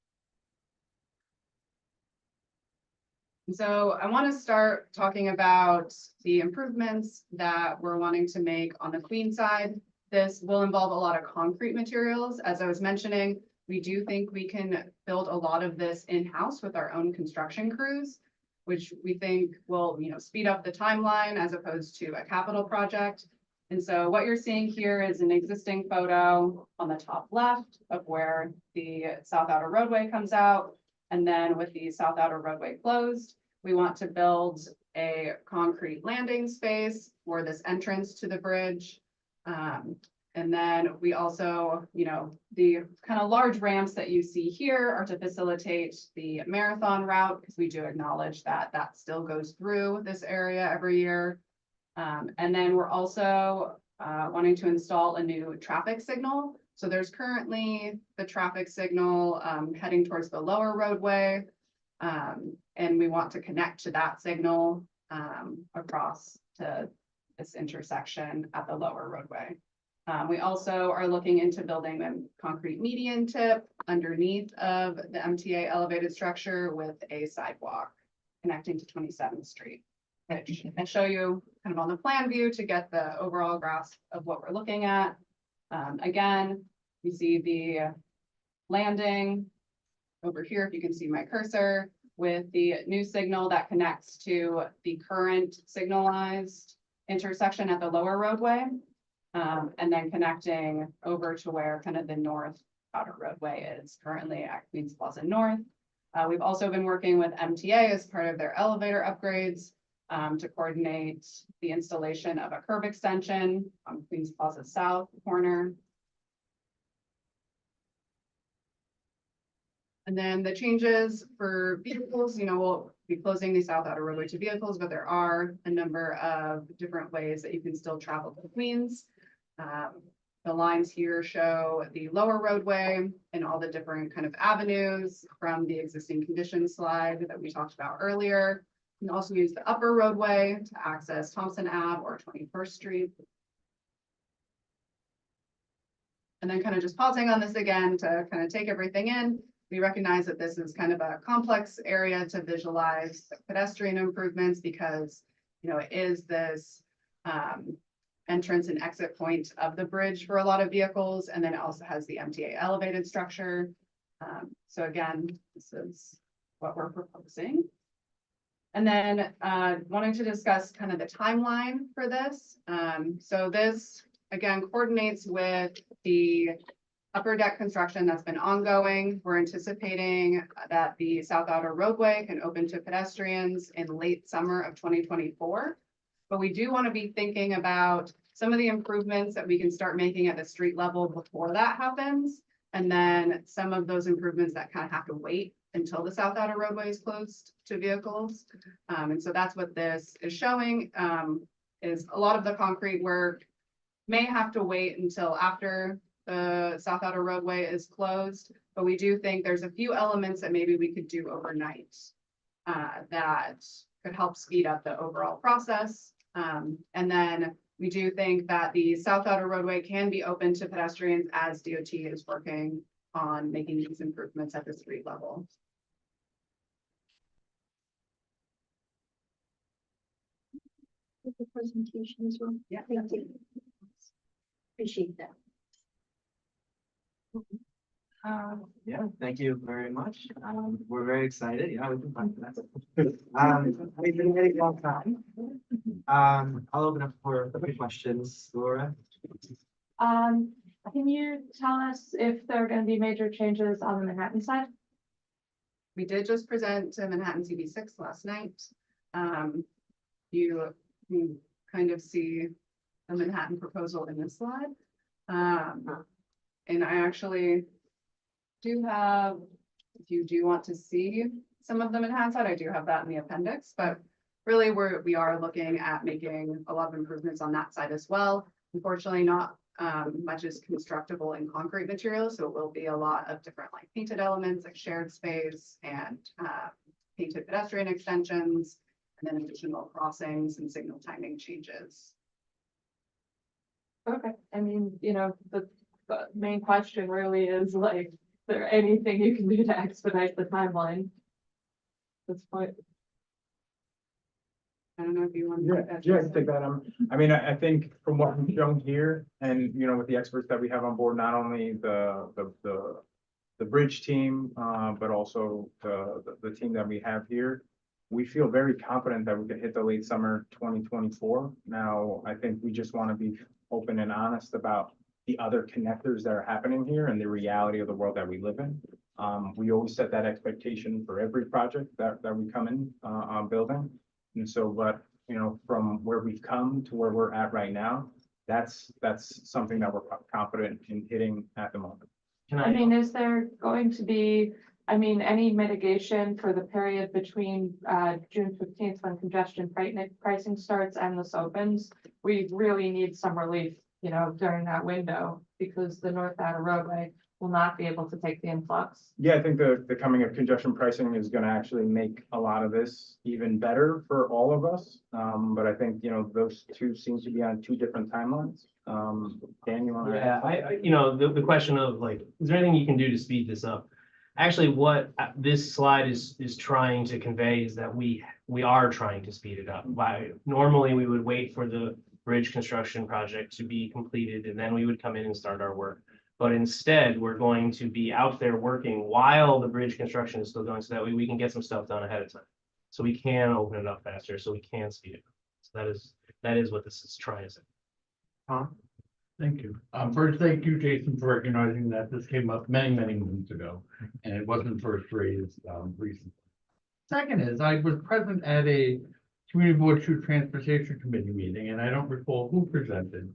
So I want to start talking about the improvements that we're wanting to make on the Queen side. This will involve a lot of concrete materials. As I was mentioning, we do think we can build a lot of this in-house with our own construction crews, which we think will, speed up the timeline as opposed to a capital project. And so what you're seeing here is an existing photo on the top left of where the South Outer Roadway comes out. And then with the South Outer Roadway closed, we want to build a concrete landing space for this entrance to the bridge. And then we also, the kind of large ramps that you see here are to facilitate the marathon route, because we do acknowledge that that still goes through this area every year. And then we're also wanting to install a new traffic signal. So there's currently the traffic signal heading towards the lower roadway. And we want to connect to that signal across to this intersection at the lower roadway. We also are looking into building a concrete median tip underneath of the MTA elevated structure with a sidewalk connecting to 27th Street. Which I show you kind of on the plan view to get the overall grasp of what we're looking at. Again, you see the landing over here, if you can see my cursor, with the new signal that connects to the current signalized intersection at the lower roadway. And then connecting over to where kind of the North Outer Roadway is currently at Queens Plaza North. We've also been working with MTA as part of their elevator upgrades to coordinate the installation of a curb extension on Queens Plaza South corner. And then the changes for vehicles, we'll be closing the South Outer Roadway to vehicles, but there are a number of different ways that you can still travel to Queens. The lines here show the lower roadway and all the different kind of avenues from the existing conditions slide that we talked about earlier. You can also use the upper roadway to access Thompson Ave or 21st Street. And then kind of just pausing on this again to kind of take everything in. We recognize that this is kind of a complex area to visualize pedestrian improvements because, it is this entrance and exit point of the bridge for a lot of vehicles. And then it also has the MTA elevated structure. So again, this is what we're proposing. And then wanting to discuss kind of the timeline for this. So this, again, coordinates with the upper deck construction that's been ongoing. We're anticipating that the South Outer Roadway can open to pedestrians in late summer of 2024. But we do want to be thinking about some of the improvements that we can start making at the street level before that happens. And then some of those improvements that kind of have to wait until the South Outer Roadway is closed to vehicles. And so that's what this is showing, is a lot of the concrete work may have to wait until after the South Outer Roadway is closed, but we do think there's a few elements that maybe we could do overnight that could help speed up the overall process. And then we do think that the South Outer Roadway can be open to pedestrians as DOT is working on making these improvements at the street level. The presentation as well. Yeah. Thank you. Appreciate that. Yeah, thank you very much. We're very excited. Yeah, we've been fun for that. We've been waiting a long time. I'll open up for a few questions, Laura. Can you tell us if there are going to be major changes on the Manhattan side? We did just present to Manhattan CB6 last night. You can kind of see the Manhattan proposal in this slide. And I actually do have, if you do want to see some of them in hindsight, I do have that in the appendix, but really we are looking at making a lot of improvements on that side as well. Unfortunately, not much is constructible in concrete materials, so it will be a lot of different like painted elements, like shared space and painted pedestrian extensions, and then additional crossings and signal timing changes. Okay, I mean, the main question really is like, is there anything you can do to expedite the timeline? At this point. I don't know if you want. Yeah, I can take that. I mean, I think from what we've shown here and, with the experts that we have on board, not only the bridge team, but also the team that we have here, we feel very confident that we can hit the late summer 2024. Now, I think we just want to be open and honest about the other connectors that are happening here and the reality of the world that we live in. We always set that expectation for every project that we come in on building. And so, but, from where we've come to where we're at right now, that's something that we're confident in hitting at the moment. I mean, is there going to be, any mitigation for the period between June 15th when congestion pricing starts and this opens? We really need some relief, during that window because the North Outer Roadway will not be able to take the influx. Yeah, I think the coming of congestion pricing is going to actually make a lot of this even better for all of us. But I think, those two seem to be on two different timelines. Dan, you want to? Yeah, the question of like, is there anything you can do to speed this up? Actually, what this slide is trying to convey is that we are trying to speed it up. Normally we would wait for the bridge construction project to be completed and then we would come in and start our work. But instead, we're going to be out there working while the bridge construction is still going, so that way we can get some stuff done ahead of time. So we can open it up faster, so we can speed it up. So that is what this is trying to say. Tom? Thank you. First, thank you, Jason, for recognizing that this came up many, many months ago, and it wasn't first raised recently. Second is, I was present at a Community Board True Transportation Committee meeting, and I don't recall who presented,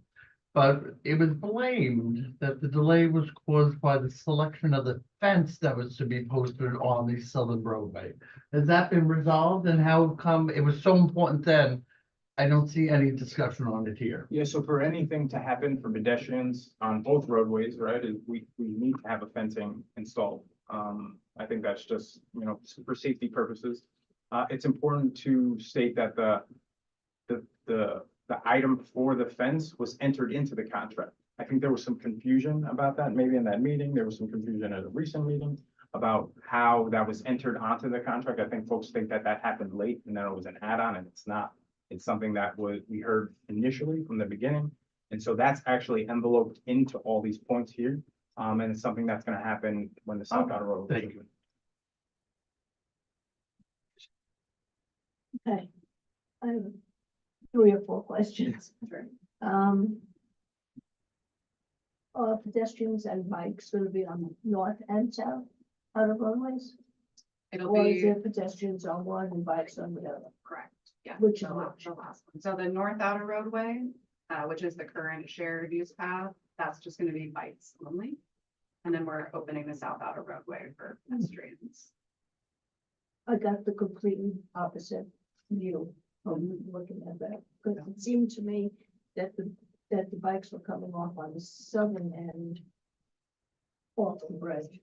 but it was blamed that the delay was caused by the selection of the fence that was to be posted on the southern roadway. Has that been resolved, and how come it was so important then? I don't see any discussion on it here. Yeah, so for anything to happen for pedestrians on both roadways, right, we need to have a fencing installed. I think that's just, for safety purposes. It's important to state that the item for the fence was entered into the contract. I think there was some confusion about that, maybe in that meeting. There was some confusion at a recent meeting about how that was entered onto the contract. I think folks think that happened late and that it was an add-on, and it's not. It's something that we heard initially from the beginning. And so that's actually enveloped into all these points here. And it's something that's going to happen when the South Outer Road. Thank you. Okay. I have 3 or 4 questions. Are pedestrians and bikes going to be on north and south outer roadways? Or is there pedestrians on one and bikes on the other? Correct. Yeah. Which the is last one. So the North Outer Roadway, which is the current shared use path, that's just going to be bikes only. And then we're opening the South Outer Roadway for pedestrians. I got the completely opposite view from looking at that, because it seemed to me that the bikes were coming off on the southern end off the bridge.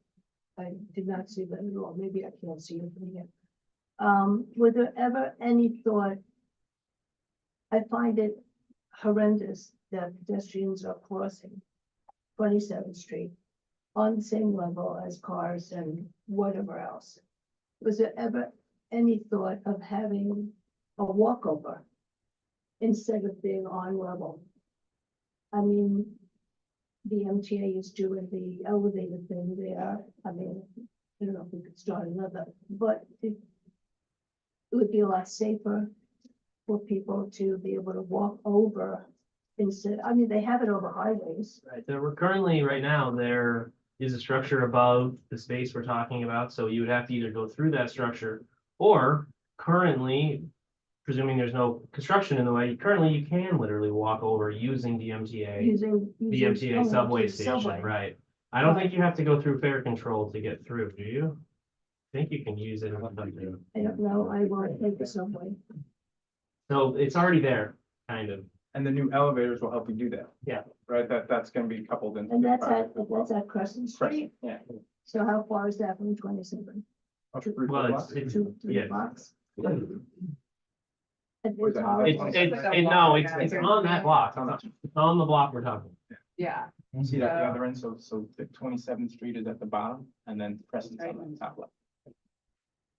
I did not see that at all. Maybe I can't see it from here. Was there ever any thought? I find it horrendous that pedestrians are crossing 27th Street on the same level as cars and whatever else. Was there ever any thought of having a walkover instead of being on level? I mean, the MTA is doing the elevator thing there. I mean, I don't know if we could start another, but it would be a lot safer for people to be able to walk over instead. I mean, they have it over highways. Right, so we're currently, right now, there is a structure above the space we're talking about, so you would have to either go through that structure, or currently, presuming there's no construction in the way, currently you can literally walk over using the MTA. Using The MTA subway station, subway. right? I don't think you have to go through fare control to get through, do you? I think you can use it. I don't know, I want to take the subway. So it's already there, kind of. And the new elevators will help you do that. Yeah. Right, that's gonna be coupled into. And this that's project at, as well. that's at Crescent Street, Yeah. so how far is that from 27? Up to 3 Well, blocks. it's, Two, three yeah. blocks? And Where's it's that? hard. No, it's on that block. It's on the block we're talking. Yeah. See that the other end, so the 27th Street is at the bottom, and then Crescent's on the top left.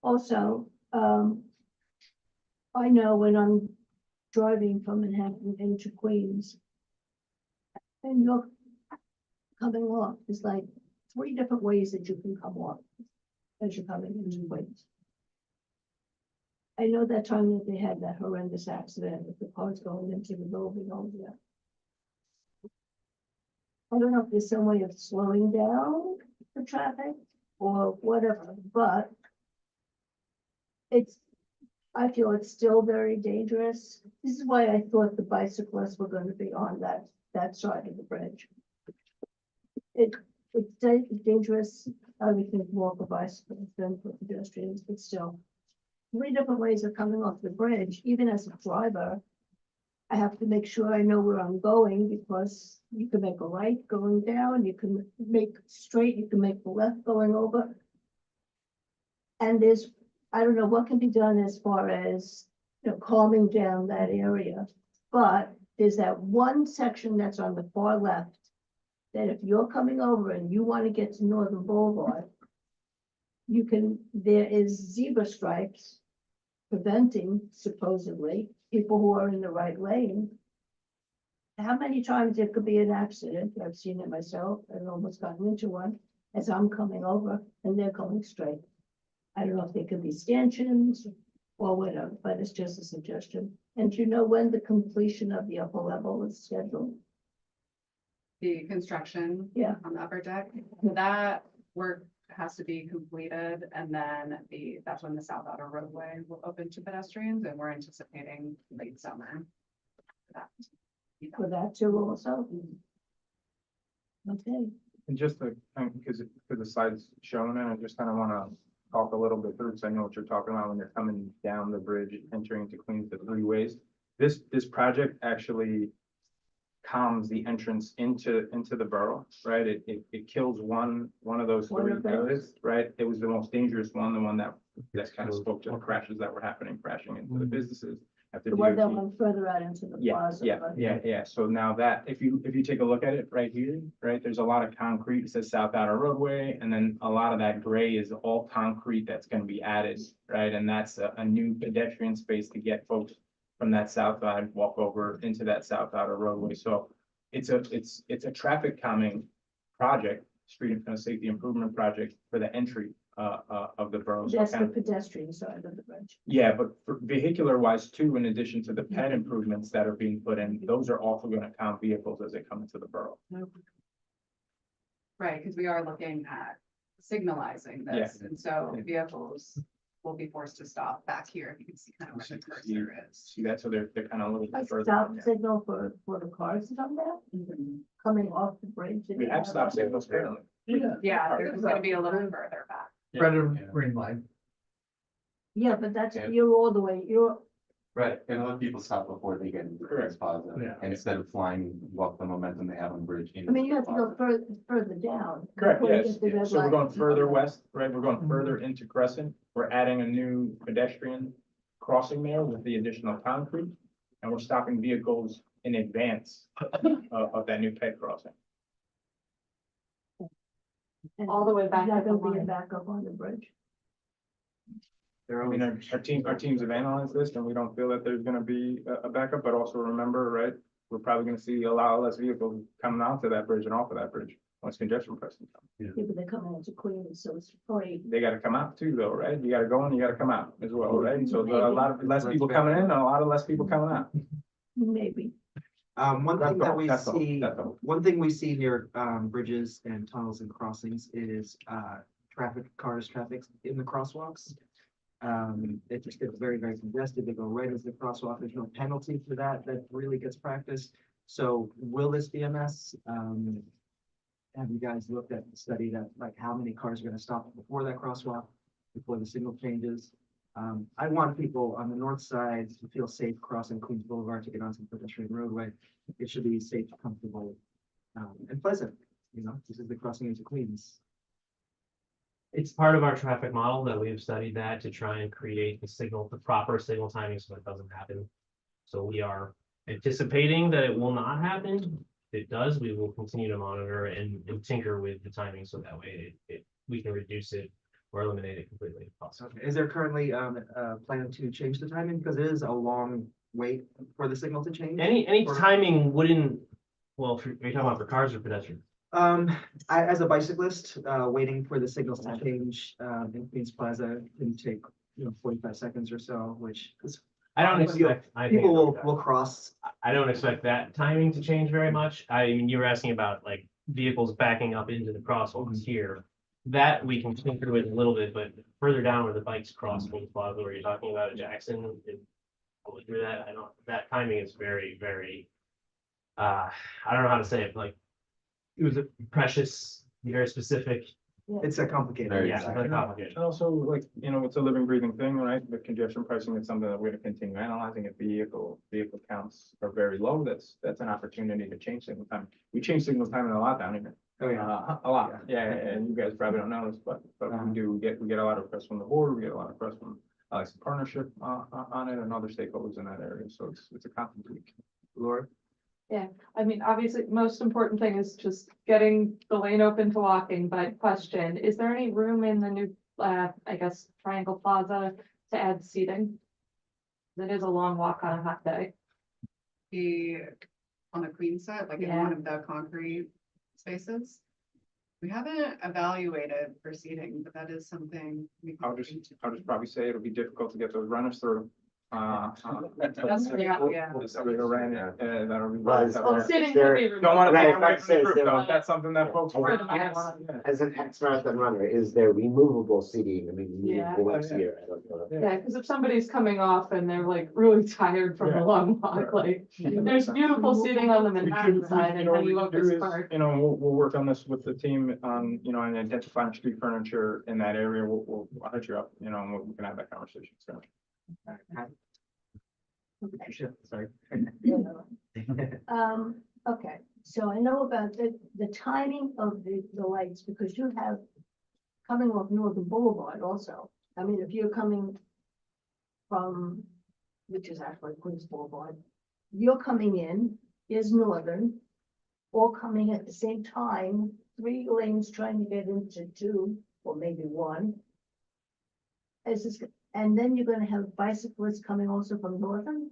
Also, I know when I'm driving from Manhattan into Queens, and you're coming off, it's like 3 different ways that you can come off as you're coming into Queens. I know that time that they had that horrendous accident with the cars going into the building over there. I don't know if there's some way of slowing down the traffic or whatever, but I feel it's still very dangerous. This is why I thought the bicyclists were going to be on that side of the bridge. It's dangerous. We can walk a bicycle than for pedestrians, but still. 3 different ways of coming off the bridge. Even as a driver, I have to make sure I know where I'm going, because you can make a right going down, you can make straight, you can make the left going over. And I don't know what can be done as far as, calming down that area. But there's that one section that's on the far left, that if you're coming over and you want to get to Northern Boulevard, there is zebra stripes preventing, supposedly, people who are in the right lane. How many times there could be an accident? I've seen it myself. I've almost gotten into one as I'm coming over and they're going straight. I don't know if they could be stanchions or whatever, but it's just a suggestion. And do you know when the completion of the upper level is scheduled? The construction. Yeah. On the upper deck, that work has to be completed, and then that's when the south outer roadway will open to pedestrians, and we're anticipating late summer. For that too also? Okay. And just because the slide's shown, and I just kind of want to talk a little bit through, because I know what you're talking about when you're coming down the bridge, entering into Queens, the 3 ways. This project actually calms the entrance into the borough, right? It kills one of those 3 areas, right? It was the most dangerous one, the one that kind of spoke to the crashes that were happening, crashing into the businesses. The one that went further out into the plaza. Yeah. So now that, if you take a look at it right here, right, there's a lot of concrete. It says South Outer Roadway, and then a lot of that gray is all concrete that's going to be added, right? And that's a new pedestrian space to get folks from that south side walk over into that South Outer Roadway. So it's a traffic calming project, street and safety improvement project for the entry of the borough. So That's the kind of- pedestrian side of the bridge. Yeah, but for vehicular wise too, in addition to the ped improvements that are being put in, those are also gonna count vehicles as they come into the borough. Right, because we are looking at signalizing this, and so vehicles will be forced to stop back here. If you can see kind of where the cursor is. See that, so they're kind of a little A bit further. stop down there. signal for the cars to come down, coming off the bridge. We have stop signals currently. Yeah, there's gonna be a little further back. Red green light. Yeah, but you're all the way, Right, and let people stop before they get into the Crest Plaza, Yeah. instead of flying, walk the momentum they have on the bridge. I mean, you have to go further down. Correct, before you yes. get to red So we're light. going further west, right? We're going further into Crescent. We're adding a new pedestrian crossing there with the additional concrete. And we're stopping vehicles in advance of that new ped crossing. And all the way back Is that up the gonna be a line. backup on the bridge? I mean, our teams have analyzed this, and we don't feel that there's gonna be a backup, but also remember, right? We're probably gonna see a lot less vehicles coming onto that bridge and off of that bridge once congestion pricing comes. Yeah, but they're coming into Queens, so it's probably, They gotta come out too, though, right? You gotta go in, you gotta come out as well, right? So there are a lot of less people coming in and a lot of less people coming out. maybe. One That's thing that all, we that's all, see, that's all. one thing we see near bridges and tunnels and crossings is traffic in the crosswalks. It just gets very, very congested. They go right as the crosswalk. There's no penalty for that. That really gets practiced. So will this be a mess? have you guys looked at the study that, like, how many cars are gonna stop before that crosswalk, before the signal changes? I want people on the north side to feel safe crossing Queens Boulevard to get onto the pedestrian roadway. It should be safe, comfortable, and pleasant, you know, this is the crossing into Queens. It's part of our traffic model that we've studied that to try and create the proper signal timing so it doesn't happen. So we are anticipating that it will not happen. If it does, we will continue to monitor and tinker with the timing so that way we can reduce it or eliminate it completely if possible. Okay, is there currently a plan to change the timing? Because it is a long wait for the signal to change. Any Or- timing wouldn't, well, are you talking about for cars or pedestrians? As a bicyclist, waiting for the signals to change, in Queens Plaza can take, 45 seconds or so, which is. I don't expect. People will cross. I don't expect that timing to change very much. I mean, you were asking about like vehicles backing up into the crosswalks here. That we can tinker with a little bit, but further down where the bikes cross Queens Plaza, where you're talking about at Jackson, going through that, that timing is very, very, I don't know how to say it, like, it was a precious, very specific. It's a complicated. Yeah, it's very complicated. And also, like, it's a living, breathing thing, right? The congestion pricing is something that we're gonna continue analyzing. If vehicle counts are very low, that's an opportunity to change signal time. We change signal time a lot down here. Oh, yeah. A lot, yeah, and you guys probably don't know this, but we get a lot of requests from the board, we get a lot of requests from Alex Partnership on it and other stakeholders in that area, so it's a constant tweak. Laura? Yeah, I mean, obviously, most important thing is just getting the lane open to walking, but question, is there any room in the new, I guess, Triangle Plaza to add seating? It is a long walk on a hot day. On the Queen side, like in Yeah. one of the concrete spaces. We haven't evaluated for seating, but that is something we. I'll just probably say it'll be difficult to get those runners through. That's pretty hot, yeah. That'll be. Well, Sitting there- could be Don't want to Right, take away right, from the says group, there- though. That's something that folks. For the want. max. As an ex-marathon runner, is there removable seating? I mean, Yeah. removable what's here? I don't know. Yeah, because if somebody's coming off and they're like really tired from a long walk, like, there's beautiful seating on the Manhattan side and Honey Locust Park. We'll work on this with the team on, and identifying street furniture in that area. We'll hit you up, and we can have that conversation. So. Sorry. Okay, so I know about the timing of the lights, because you have coming off Northern Boulevard also. I mean, if you're coming from, which is actually Queens Boulevard, you're coming in, is Northern, all coming at the same time, 3 lanes trying to get into 2, or maybe 1. And then you're gonna have bicyclists coming also from Northern?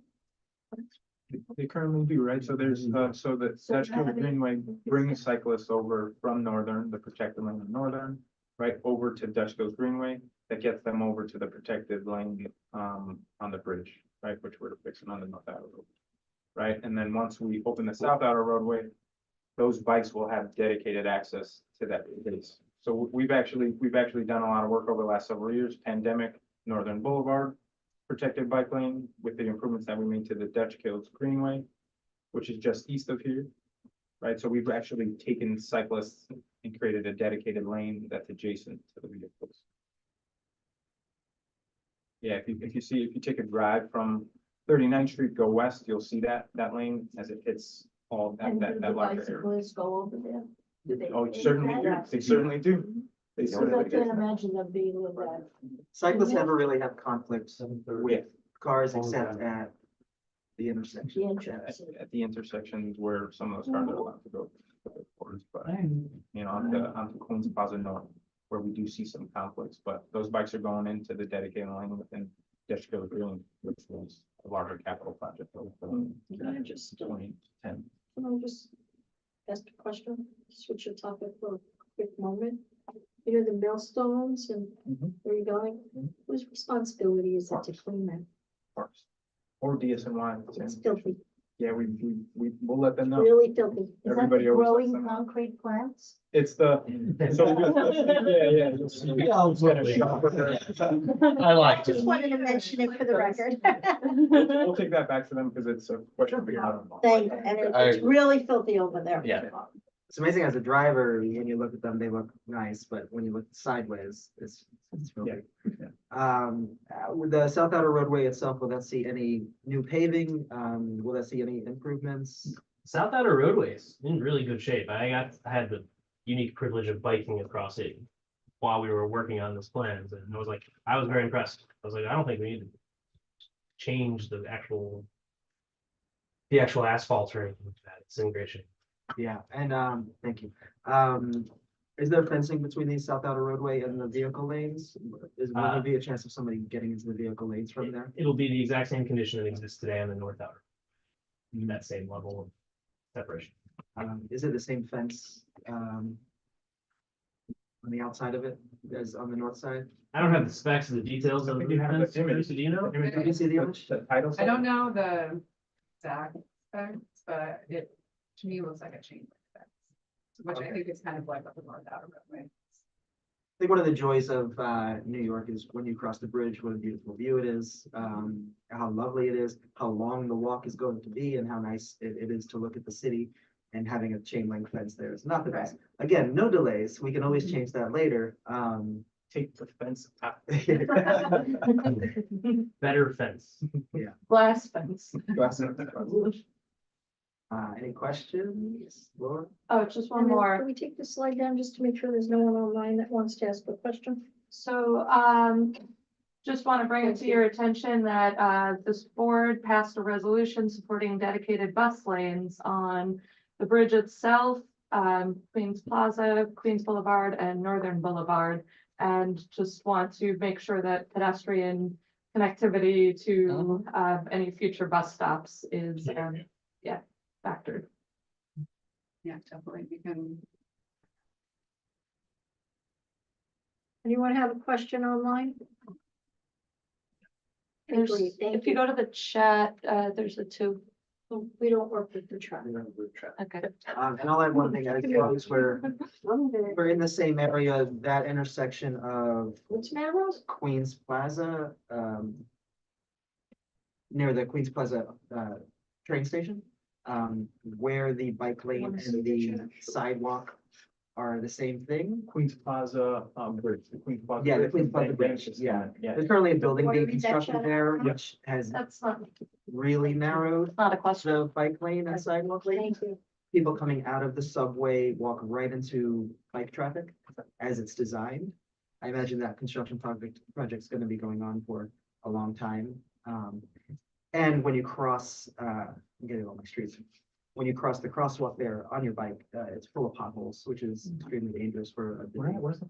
They currently do, right? So there's, so that So Dutch Kill how do- Greenway brings cyclists over from Northern, the protected lane of Northern, right, over to Dutch Kills Greenway. That gets them over to the protected lane, on the bridge, right, which we're fixing on the North Outer Road. Right, and then once we open the South Outer Roadway, those bikes will have dedicated access to that base. So we've actually done a lot of work over the last several years, pandemic, Northern Boulevard, protected bike lane with the improvements that we made to the Dutch Kills Greenway, which is just east of here. Right, so we've actually taken cyclists and created a dedicated lane that's adjacent to the vehicles. Yeah, if you take a drive from 39th Street, go west, you'll see that lane as it hits all And do the that larger area. bicyclists go over there? Do they- Oh, certainly do, they certainly do. They Because I certainly can't do. imagine them being with that. Cyclists never really have conflicts with cars except at the intersection. The entrance. At the intersections where some of those cars are allowed to go. But, onto Queens Plaza North, where we do see some conflicts, but those bikes are going into the dedicated lane within Dutch Kill Green, which was a larger capital project. Can I just, 2010. can I just ask a question? Switch the topic for a quick moment. You know, the millstones and where you're going, whose responsibility is it to clean that? Parks. Or DSNY. It's filthy, Yeah, we'll let them know. really filthy. Is that Everybody the always lets growing them know. concrete plants? It's the. Yeah. You'll see. I like Just wanted to mention it for the record. We'll take that back to them because it's a question. Thank, and it's really filthy over there. Yeah. It's amazing as a driver, when you look at them, they look nice, but when you look sideways, it's really. With the South Outer Roadway itself, will that see any new paving? Will that see any improvements? South Outer Roadway is in really good shape. I had the unique privilege of biking across it while we were working on this plans, and I was very impressed. I was like, I don't think we need to change the actual asphalt or anything like that. It's in great shape. Yeah, and thank you. Is there fencing between the South Outer Roadway and the vehicle lanes? Will there be a chance of somebody getting into the vehicle lanes from there? It'll be the exact same condition that exists today on the North Outer. That same level of separation. Is it the same fence on the outside of it as on the north side? I don't have the specs or the details of the You have the fence. image. Do you know? Did you see the image? The title. I don't know the exact specs, but it, to me, looks like a chain link fence, which I think is kind of like what the North Outer Roadway. I think one of the joys of New York is when you cross the bridge, what a beautiful view it is, how lovely it is, how long the walk is going to be, and how nice it is to look at the city. And having a chain link fence there is not the best. Again, no delays. We can always change that later. Take the fence out. Better fence. Glass fence. Any questions, Laura? Oh, just one And then more. Can we take this slide down just to make sure there's no one online that wants to ask a question? So, just want to bring it to your attention that, this board passed a resolution supporting dedicated bus lanes on the bridge itself, Queens Plaza, Queens Boulevard, and Northern Boulevard. And just want to make sure that pedestrian connectivity to, any future bus stops is, factored. Yeah, definitely, we can. Anyone have a question online? There's, Great, thank if you go to the chat, there's a two. We don't work with the truck. Okay. And I'll add one thing, I suppose we're in the same area, that intersection of What's Melrose? Queens Plaza, near the Queens Plaza, train station, where the bike lane and the sidewalk are the same thing. Queens Plaza, bridge, the Queens Plaza. Yeah, the Queens Plaza Bridge, yeah. There's currently a building Wanna being read that, constructed Shannon? there, which has That's not, really narrowed not a question. the bike lane and sidewalk lane. Thank you. People coming out of the subway walk right into bike traffic as it's designed. I imagine that construction project's gonna be going on for a long time. And when you cross, I'm getting all my streets. When you cross the crosswalk there on your bike, it's full of potholes, which is extremely dangerous for a busy. Where's the?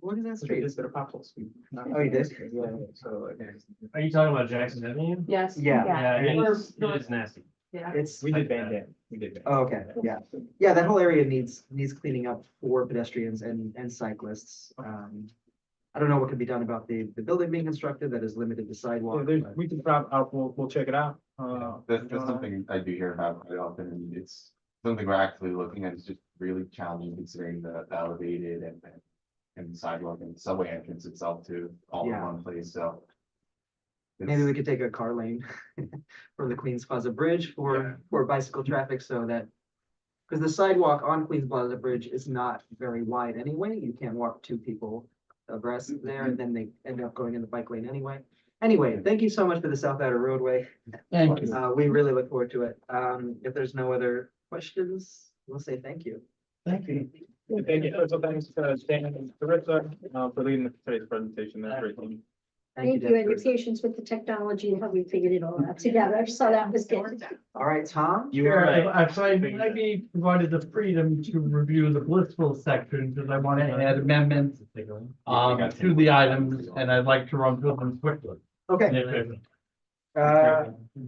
What is that Street street? is there potholes. Oh, you did? Yeah, so, okay. Are you talking about Jackson Avenue? Yes. Yeah. Yeah, it is nasty. Yeah. It's. We did Van Dam, we did. Van Dam. Oh, okay, yeah. Yeah, that whole area needs cleaning up for pedestrians and cyclists. I don't know what could be done about the building being constructed that is limited to sidewalk. Well, there's, but- we can drop out, we'll check it out. That's something I do hear about quite often, and it's something we're actually looking at. It's just really challenging considering the elevated and sidewalk and subway entrance itself too, all in Yeah. one place, so. Maybe we could take a car lane from the Queens Plaza Bridge for bicycle traffic so that. Because the sidewalk on Queens Plaza Bridge is not very wide anyway. You can't walk two people abreast there and then they end up going in the bike lane anyway. Anyway, thank you so much for the South Outer Roadway. Thank you. We really look forward to it. If there's no other questions, we'll say thank you. Thank you. Thank you. So thanks, Stan and Carissa, for leading today's presentation. That's great. Thank you, and your patience with the technology and how we figured it all out together. So that was good. All right, Tom? You were right. So I might be provided the freedom to review the Blissville section because I want to add amendments to the items and I'd like to run through them quickly. Okay.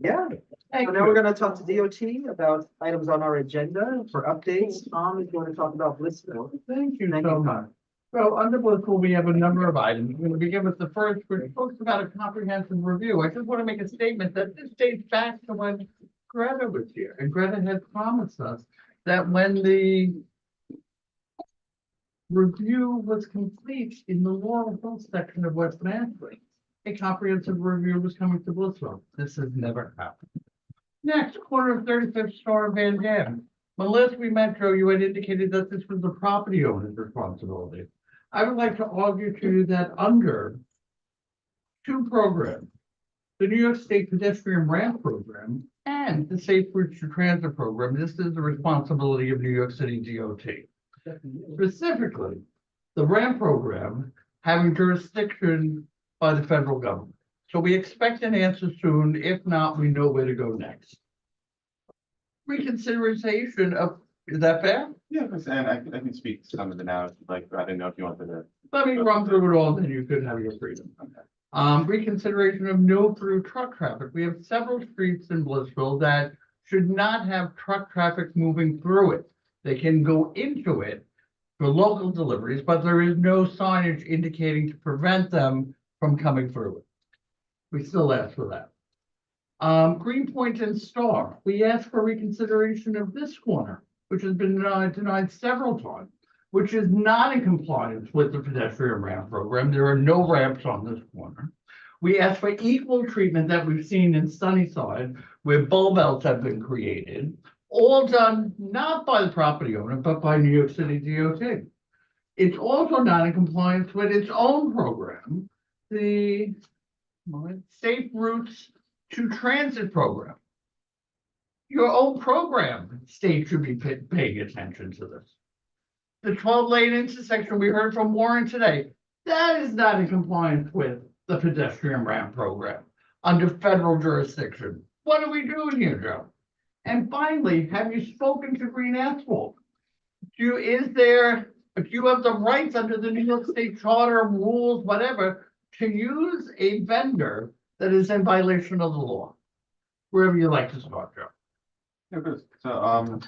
Yeah. Thank So now we're you. gonna talk to DOT about items on our agenda for updates. Tom is going to talk about Blissville. Thank you Thank so you, much. Tom. So under Blissful, we have a number of items. We're going to begin with the first, which talks about a comprehensive review. I just want to make a statement that this dates back to when Greta was here. And Greta had promised us that when the review was complete in the Laurel Hill section of West Mansfield, a comprehensive review was coming to Blissville. This has never happened. Next, corner of 35th Star Van Dam. But last we met, Joe, you had indicated that this was the property owner's responsibility. I would like to argue to you that under two programs, the New York State Pedestrian Ramp Program and the Safe Routes to Transit Program, this is the responsibility of New York City DOT. Specifically, the ramp program having jurisdiction by the federal government. So we expect an answer soon. If not, we know where to go next. Reconsideration of, is that fair? Yeah, and I can speak to some of the now, like, I didn't know if you wanted to. Let me run through it all, then you could have your freedom. Reconsideration of no through truck traffic. We have several streets in Blissville that should not have truck traffic moving through it. They can go into it for local deliveries, but there is no signage indicating to prevent them from coming through it. We still ask for that. Greenpoint and Star, we ask for reconsideration of this corner, which has been denied several times, which is not in compliance with the pedestrian ramp program. There are no ramps on this corner. We ask for equal treatment that we've seen in Sunnyside, where bulb outs have been created, all done not by the property owner, but by New York City DOT. It's also not in compliance with its own program, the Safe Routes to Transit Program. Your own program, state should be paying attention to this. The 12-lane intersection we heard from Warren today, that is not in compliance with the pedestrian ramp program under federal jurisdiction. What are we doing here, Joe? And finally, have you spoken to Green Asphalt? Do you have the rights under the New York State Charter, rules, whatever, to use a vendor that is in violation of the law? Wherever you like to start, Joe. Yeah, good. So,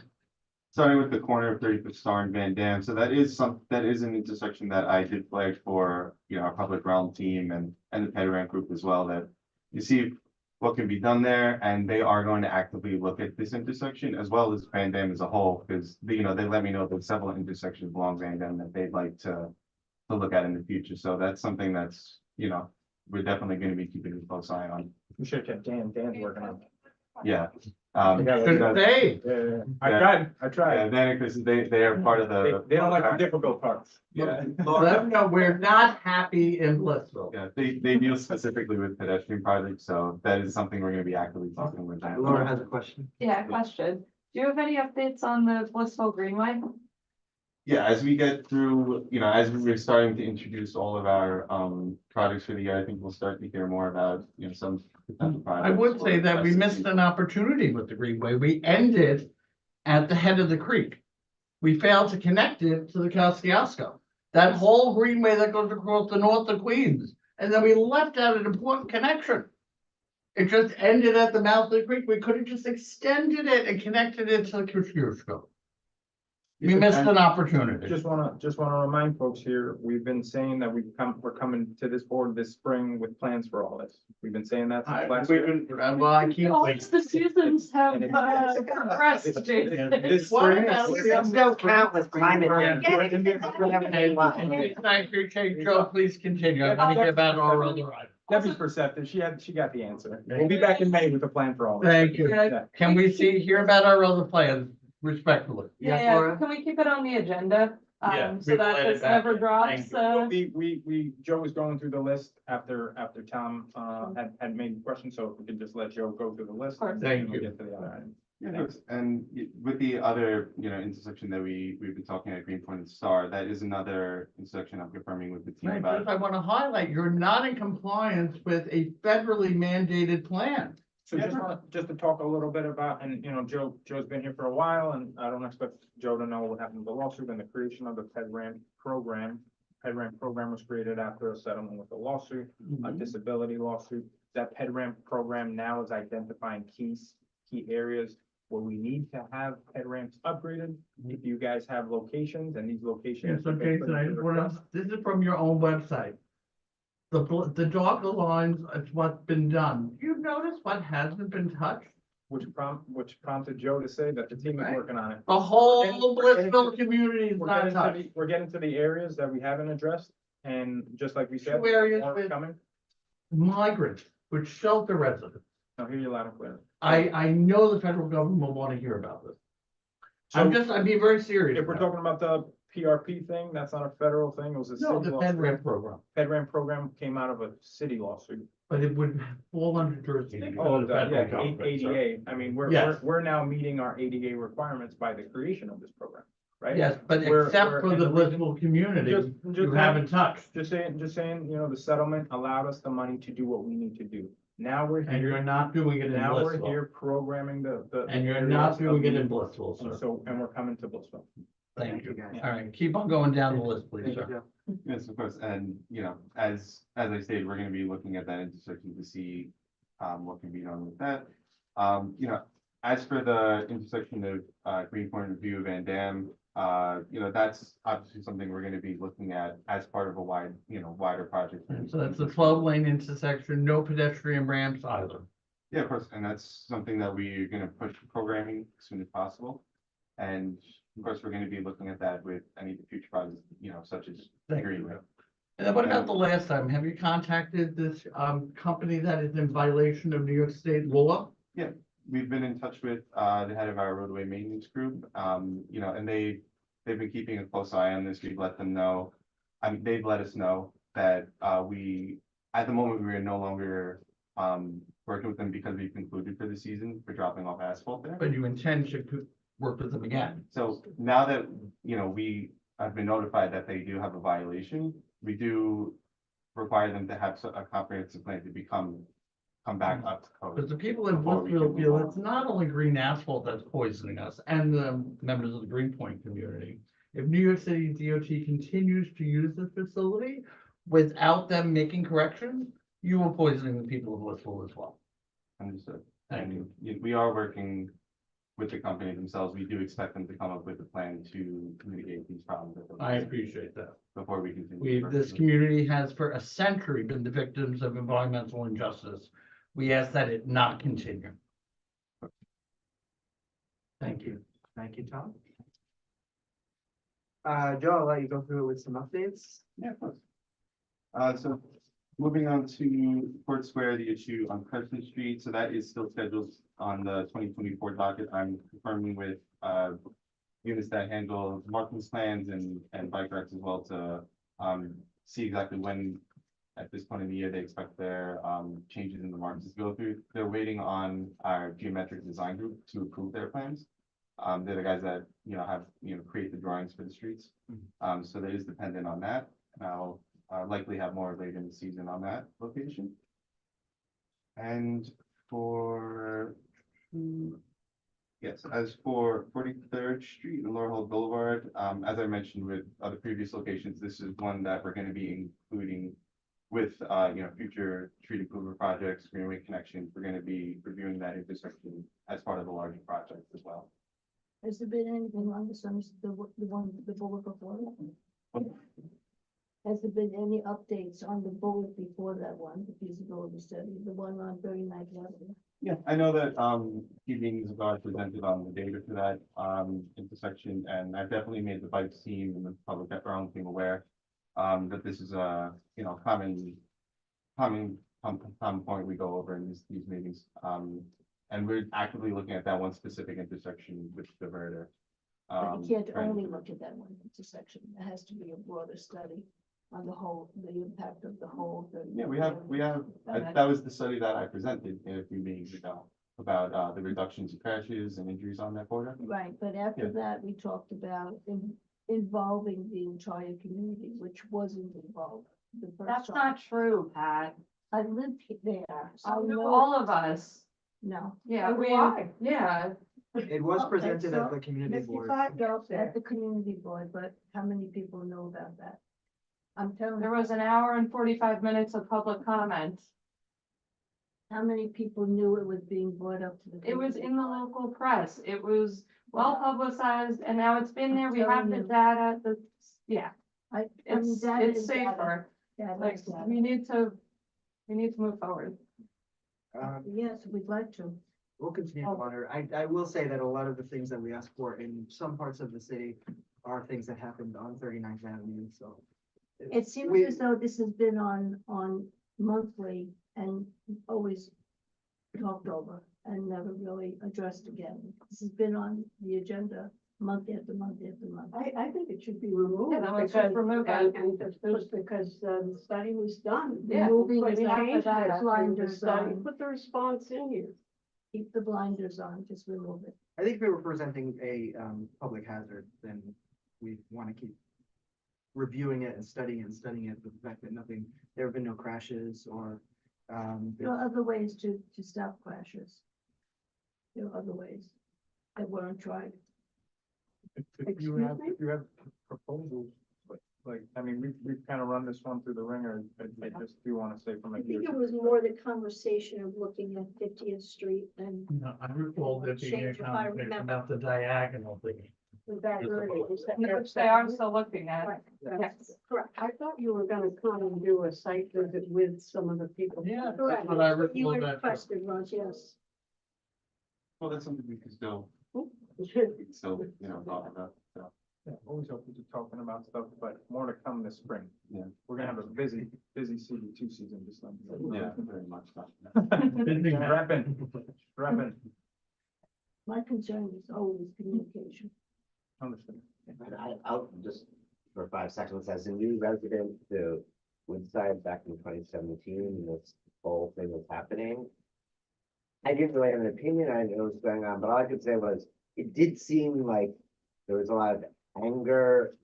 starting with the corner of 35th Star and Van Dam, so that is an intersection that I did flag for, our public realm team and the PedRamp group as well, that you see what can be done there, and they are going to actively look at this intersection as well as Van Dam as a whole, because they let me know that several intersections along Van Dam that they'd like to look at in the future. So that's something that's, we're definitely going to be keeping a close eye on. We should have Dan's working on it. Yeah. I tried. Yeah, Dan and Chris, they are part of the. They don't like the difficult parts. Yeah. Let them know we're not happy in Blissville. Yeah, they deal specifically with pedestrian projects, so that is something we're gonna be actively talking with them. Laura has a question. Yeah, question. Do you have any updates on the Blissville Greenway? Yeah, as we get through, as we're starting to introduce all of our projects for the year, I think we'll start to hear more about, some potential projects. I would say or that we missed an opportunity with the Greenway. We ended at the head of the creek. We failed to connect it to the Kosciuszko. That whole Greenway that goes across the north of Queens. And then we left out an important connection. It just ended at the mouth of the creek. We could have just extended it and connected it to the Kosciuszko. We missed an opportunity. Just wanna remind folks here, we've been saying that we're coming to this board this spring with plans for all this. We've been saying that since last year. Well, I keep. The seasons have compressed, Jason. This spring. Systems don't count with climate change. I appreciate Joe, please continue. I want to get back our other item. Debbie's perceptive. She got the answer. We'll be back in May with a plan for all this. Thank you. Yeah. Can we hear about our other plans respectfully? Yeah, can we keep it on the agenda? Yeah, So that we'll this never drops, Joe was going through the list after Tom, had made questions, so if we could just let Joe go through the list. course. and then Thank we'll you. get to the other items. Yeah, and with the other, intersection that we've been talking at Greenpoint and Star, that is another intersection I'm confirming with the team about. I want to highlight, you're not in compliance with a federally mandated plan. So just to talk a little bit about, and Joe's been here for a while, and I don't expect Joe to know what happened with the lawsuit and the creation of the PedRamp program. PedRamp program was created after a settlement with a lawsuit, a disability lawsuit. That PedRamp program now is identifying key areas where we need to have PedRamps upgraded. If you guys have locations and these locations. So Jason, this is from your own website. The darker lines is what's been done. Do you notice what hasn't been touched? Which prompted Joe to say that the team is working on it. The whole Blissville community is not touched. We're getting to the areas that we haven't addressed, and just like we said. Two areas more with- coming. Migrants, which shelter residents. I'll hear you loud and clear. I know the federal government will want to hear about this. I'd be very serious. If we're about it. talking about the PRP thing, that's not a federal thing, it was a No, city the law. FedRAMP program, FedRAMP program came out of a city lawsuit. but it would fall under jurisdiction. Oh, of the yeah, federal government, sir. ADA, I mean, Yes. we're now meeting our ADA requirements by the creation of this program, right? Yes, but We're- except we're- for and the the reason- blissful community, Just you haven't touched. Just saying, you know, the settlement allowed us the money to do what we need to do. Now we're And you're here, not doing it in now we're Blissville. here programming the. And you're areas not of doing it the- in Blissville, And sir. so, and we're coming to Blissville. Thank you. guys. All right, keep on going down the list, please, Thank you, sir. Joe. Yes, of course, and, you know, as I stated, we're gonna be looking at that intersection to see, what can be done with that. You know, as for the intersection of, Greenpoint and View Van Dam, you know, that's obviously something we're gonna be looking at as part of a wider project. And so that's a 12-lane intersection, no pedestrian ramps either. Yeah, of course, and that's something that we're gonna push programming as soon as possible. And of course, we're gonna be looking at that with any future projects, you know, such as Thank you. Greenway. And then what about the last time? Have you contacted this company that is in violation of New York State law? Yeah, we've been in touch with the head of our roadway maintenance group, you know, and they've been keeping a close eye on this. We've let them know. I mean, they've let us know that at the moment, we are no longer working with them because we've concluded for the season for dropping off asphalt there. But you intend to work with them again? So now that, you know, we have been notified that they do have a violation, we do require them to have a comprehensive plan to come back up to code. Because the people in before we Blissville can feel move it's not only green asphalt that's poisoning us and the members of the Greenpoint community. If New York City DOT continues to use this facility without them making corrections, you are poisoning the people of Blissville as well. Understood. Thank And we are working with the company themselves. We do expect them to come up with a plan to mitigate these problems. I appreciate that. Before we continue. This community has for a century been the victims of environmental injustice. We ask that it not continue. Thank you. Thank you, Tom. Joe, I'll let you go through it with some updates. Yeah, of course. So moving on to Port Square, the issue on Crescent Street, so that is still scheduled on the 2024 docket. I'm confirming with units that handle markings plans and bike racks as well to see exactly when at this point in the year they expect their changes in the markings to go through. They're waiting on our geometric design group to approve their plans. They're the guys that, you know, have, you know, create the drawings for the streets. So that is dependent on that. I'll likely have more later in the season on that location. And for, yes, as for 43rd Street and Laurel Hill Boulevard, as I mentioned with other previous locations, this is one that we're going to be including with, you know, future street improvement projects, greenway connections. We're going to be reviewing that intersection as part of the larger project as well. Has there been anything on this, the bullet before that? Has there been any updates on the bullet before that one, the feasibility study, the one on 39th Avenue? Yeah, I know that key meetings have already presented on the data for that intersection, and I've definitely made the bike team and the public realm team aware that this is a, you know, common point we go over in these meetings. And we're actively looking at that one specific intersection with diverter. But you can't only look at that one intersection. There has to be a broader study on the whole, the impact of the whole. Yeah, we have, that was the study that I presented in a few meetings ago about the reductions in crashes and injuries on that corridor. Right, but after that, we talked about involving the entire community, which wasn't involved. The first That's time. not true, Pat. I lived there. I So do know- all of us. No. Yeah, So do we, I. yeah. It was Okay, presented at so the community board. 55 girls at the community board, but how many people know about that? I'm telling There you, was an hour and 45 minutes of public comment. how many people knew it was being brought up to the? It was community in the board? local press. It was well publicized and now it's been there. We have the telling you. data, yeah, I mean, it's that is data. safer. That Like, is data. we need to move forward. Yes, we'd like to. We'll continue to monitor. I will say that a lot of the things that we ask for in some parts of the city are things that happened on 39th Avenue, so. It seems We- as though this has been on monthly and always talked over and never really addressed again. This has been on the agenda month after month after month. I think it should be removed. Yeah, that was because- just removed. And just because the study was done. Yeah, Removing But the change blinders the blinders study, on, put the response in here. keep the blinders on, just remove it. I think if we were presenting a public hazard, then we want to keep reviewing it and studying it, but the fact that there have been no crashes or There are other ways to stop crashes. There are other ways that weren't tried. If you have proposals, like, I mean, we've kind of run this one through the ringer. I just do want to say from I a. think it was more the conversation of looking at 50th Street and No, I recall there being a Change if I conversation remember. about the diagonal thing. Which they are still looking at. Yes, correct. I thought you were gonna come and do a site visit with some of the people. Yeah, that's Correct. what I You recall that. requested, Raj, yes. Well, that's something we can still, talk about, so. Yeah, always open to talking about stuff, but more to come this spring. Yeah. We're gonna have a busy CD2 season, just like. Yeah, very much. Repping. My concern is always communication. Understood. I'll just, for 5 seconds, as a new resident to Woodside back in 2017, this whole thing was happening. I didn't really have an opinion, I didn't know what was going on, but all I could say was, it did seem like there was a lot of anger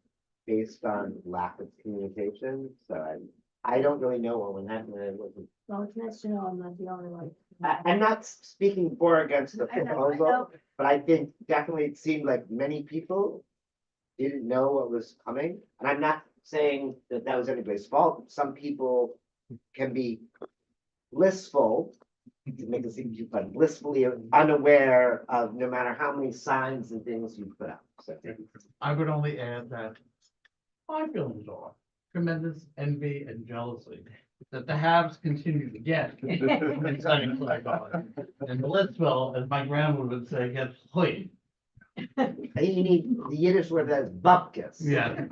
based on lack of communication, so I don't really know what went happen, it wasn't. Well, it's nice to know I'm not the only one. I'm not speaking for or against the I know, I proposal, know. but I think definitely it seemed like many people didn't know what was coming, and I'm not saying that that was anybody's fault. Some people can be blissful, to make it seem too fun, blissfully unaware of no matter how many signs and things you put up. So I would only add that my feelings are tremendous envy and jealousy that the haves continue to get. in signs like ours. And Blissville, as my grandma would say, gets clean. I think you need the Yiddish word that's bupkis. Yeah.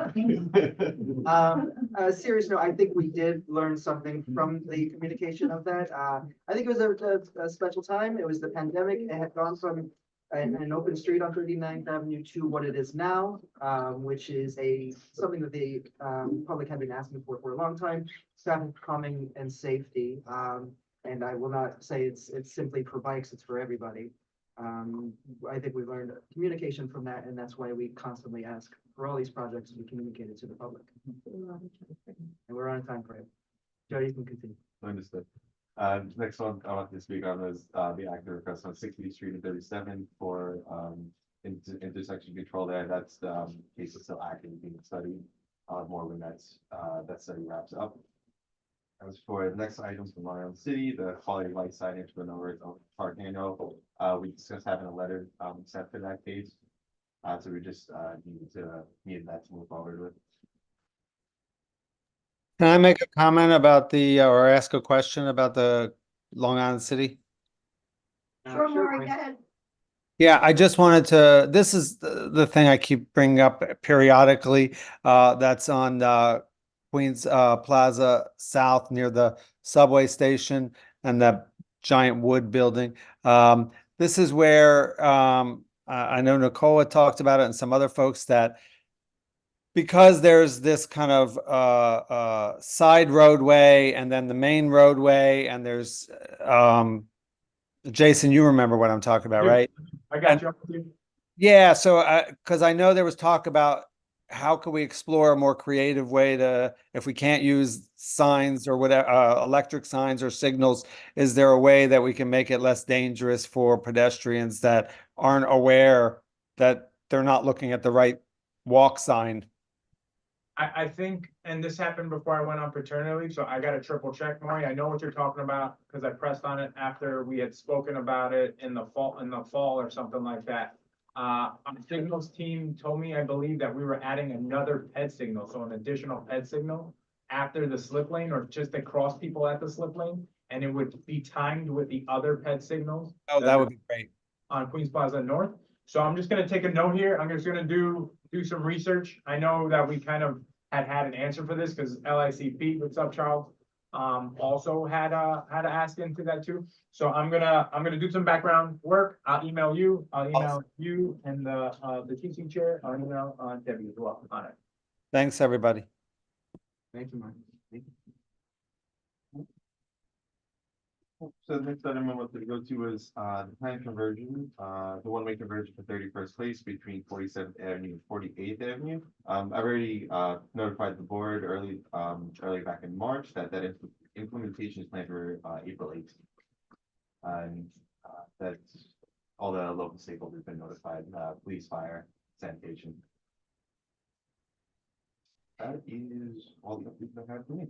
A serious note, I think we did learn something from the communication of that. I think it was a special time. It was the pandemic. It had gone from an open street on 39th Avenue to what it is now, which is something that the public had been asking for a long time, traffic calming and safety. And I will not say it's simply for bikes, it's for everybody. I think we learned communication from that, and that's why we constantly ask for all these projects to be communicated to the public. And we're on a time frame. Jody, you can continue. Understood. Next one I want to speak on is the active request on 60th Street and 37 for intersection control there. That's the case is still active, being studied more when that study wraps up. As for the next items from Long Island City, the quality of life signage for the Norwood Park annual, we discussed having a letter sent for that case. So we just needed that to move forward with. Can I make a comment about or ask a question about the Long Island City? Sure, Maury, go ahead. Yeah, I just wanted to, this is the thing I keep bringing up periodically, that's on Queens Plaza South near the subway station and that giant wood building. This is where I know Nicole had talked about it and some other folks that because there's this kind of side roadway and then the main roadway and there's Jason, you remember what I'm talking about, right? I got you. Yeah, so because I know there was talk about how can we explore a more creative way to, if we can't use signs or whatever, electric signs or signals, is there a way that we can make it less dangerous for pedestrians that aren't aware that they're not looking at the right walk sign? I think, and this happened before I went on paternity leave, so I got to triple check, Maury. I know what you're talking about because I pressed on it after we had spoken about it in the fall or something like that. Our signals team told me, I believe, that we were adding another PED signal, so an additional PED signal after the slip lane or just to cross people at the slip lane, and it would be timed with the other PED signals. Oh, that would be great. On Queens Plaza North. So I'm just gonna take a note here. I'm just gonna do some research. I know that we kind of had an answer for this because LICP, what's up, Charles? also had to ask into that too. So I'm gonna do some background work. I'll email you and the teaching chair. I'll email Debbie as well on it. Thanks, everybody. Thank you, Mark. Thank you. So the next item I wanted to go to is the plan conversion, the one-way conversion to 31st Place between 47th Avenue and 48th Avenue. I've already notified the board early back in March that implementation is planned for April 18th. And that's all the local stakeholders have been notified, police, fire, sanitation. That is all the updates I have for me.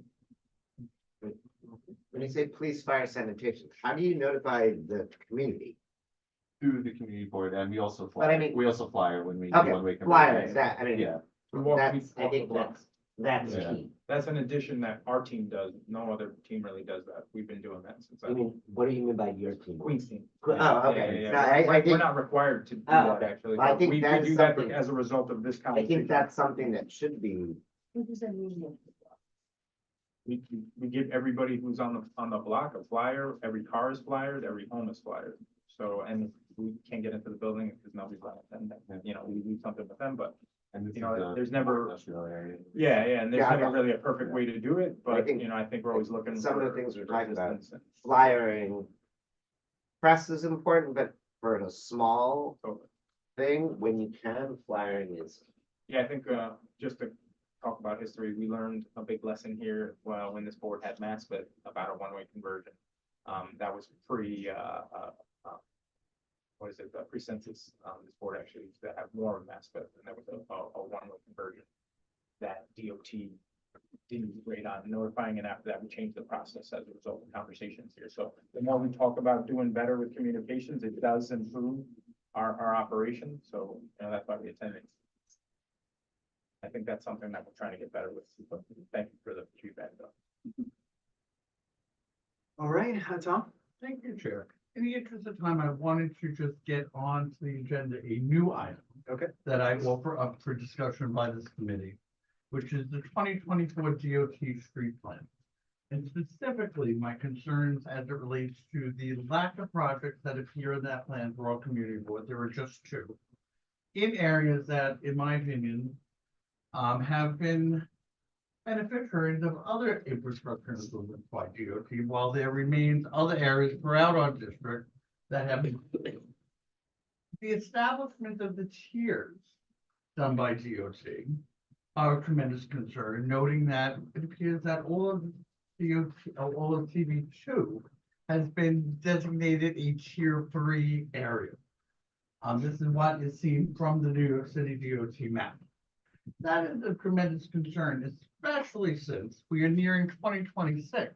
When you say police, fire, sanitation, how do you notify the community? Through the community board, and we also But I mean- flyer when we do Okay, one-way flyer, conversions. that, I mean, Yeah. I think that's Yeah. key. That's an addition that our team does. No other team really does that. We've been doing that since. I mean, what do you mean by your team? Queen's team. Oh, okay. Yeah, No, yeah, I We're think, not required to do Oh, that, okay. actually. Well, I think We that is do that something- as a result of this I conversation. think that's something that should be, We give everybody who's on the block a flyer. Every car is flyered, every home is flyered. So, and we can't get into the building because nobody's allowed them. You know, we do something with them, but And this you is know, a there's never. industrial area. Yeah, and there's Yeah, never okay. really a perfect way to do it, but think you know, I think we're always looking. some of the for things we're talking about, resistance flyering. Press is important, but for a small and- thing, when you can, flyering is. Yeah, I think, just to talk about history, we learned a big lesson here, well, when this board had Maspeth about a one-way conversion. That was what is it, pre-census, this board actually used to have more of Maspeth, and that was a one-way conversion. That DOT didn't do great on notifying, and after that, we changed the process as a result of conversations here. So the more we talk about doing better with communications, it does improve our operation, so, you know, that's why we attended. I think that's something that we're trying to get better with. But thank you for the feedback, though. All right, Tom? Thank you, Chair. In the interest of time, I wanted to just get on to the agenda a new item. Okay. That I offer up for discussion by this committee, which is the 2024 DOT street plan. And specifically, my concerns as it relates to the lack of projects that appear in that plan for our community board. There were just two. In areas that, in my opinion, have been beneficiaries of other infrastructure improvements by DOT, while there remains other areas throughout our district that have been. The establishment of the tiers done by DOT are a tremendous concern, noting that it appears that all of TV2 has been designated a tier 3 area. This is what is seen from the New York City DOT map. That is a tremendous concern, especially since we are nearing 2026,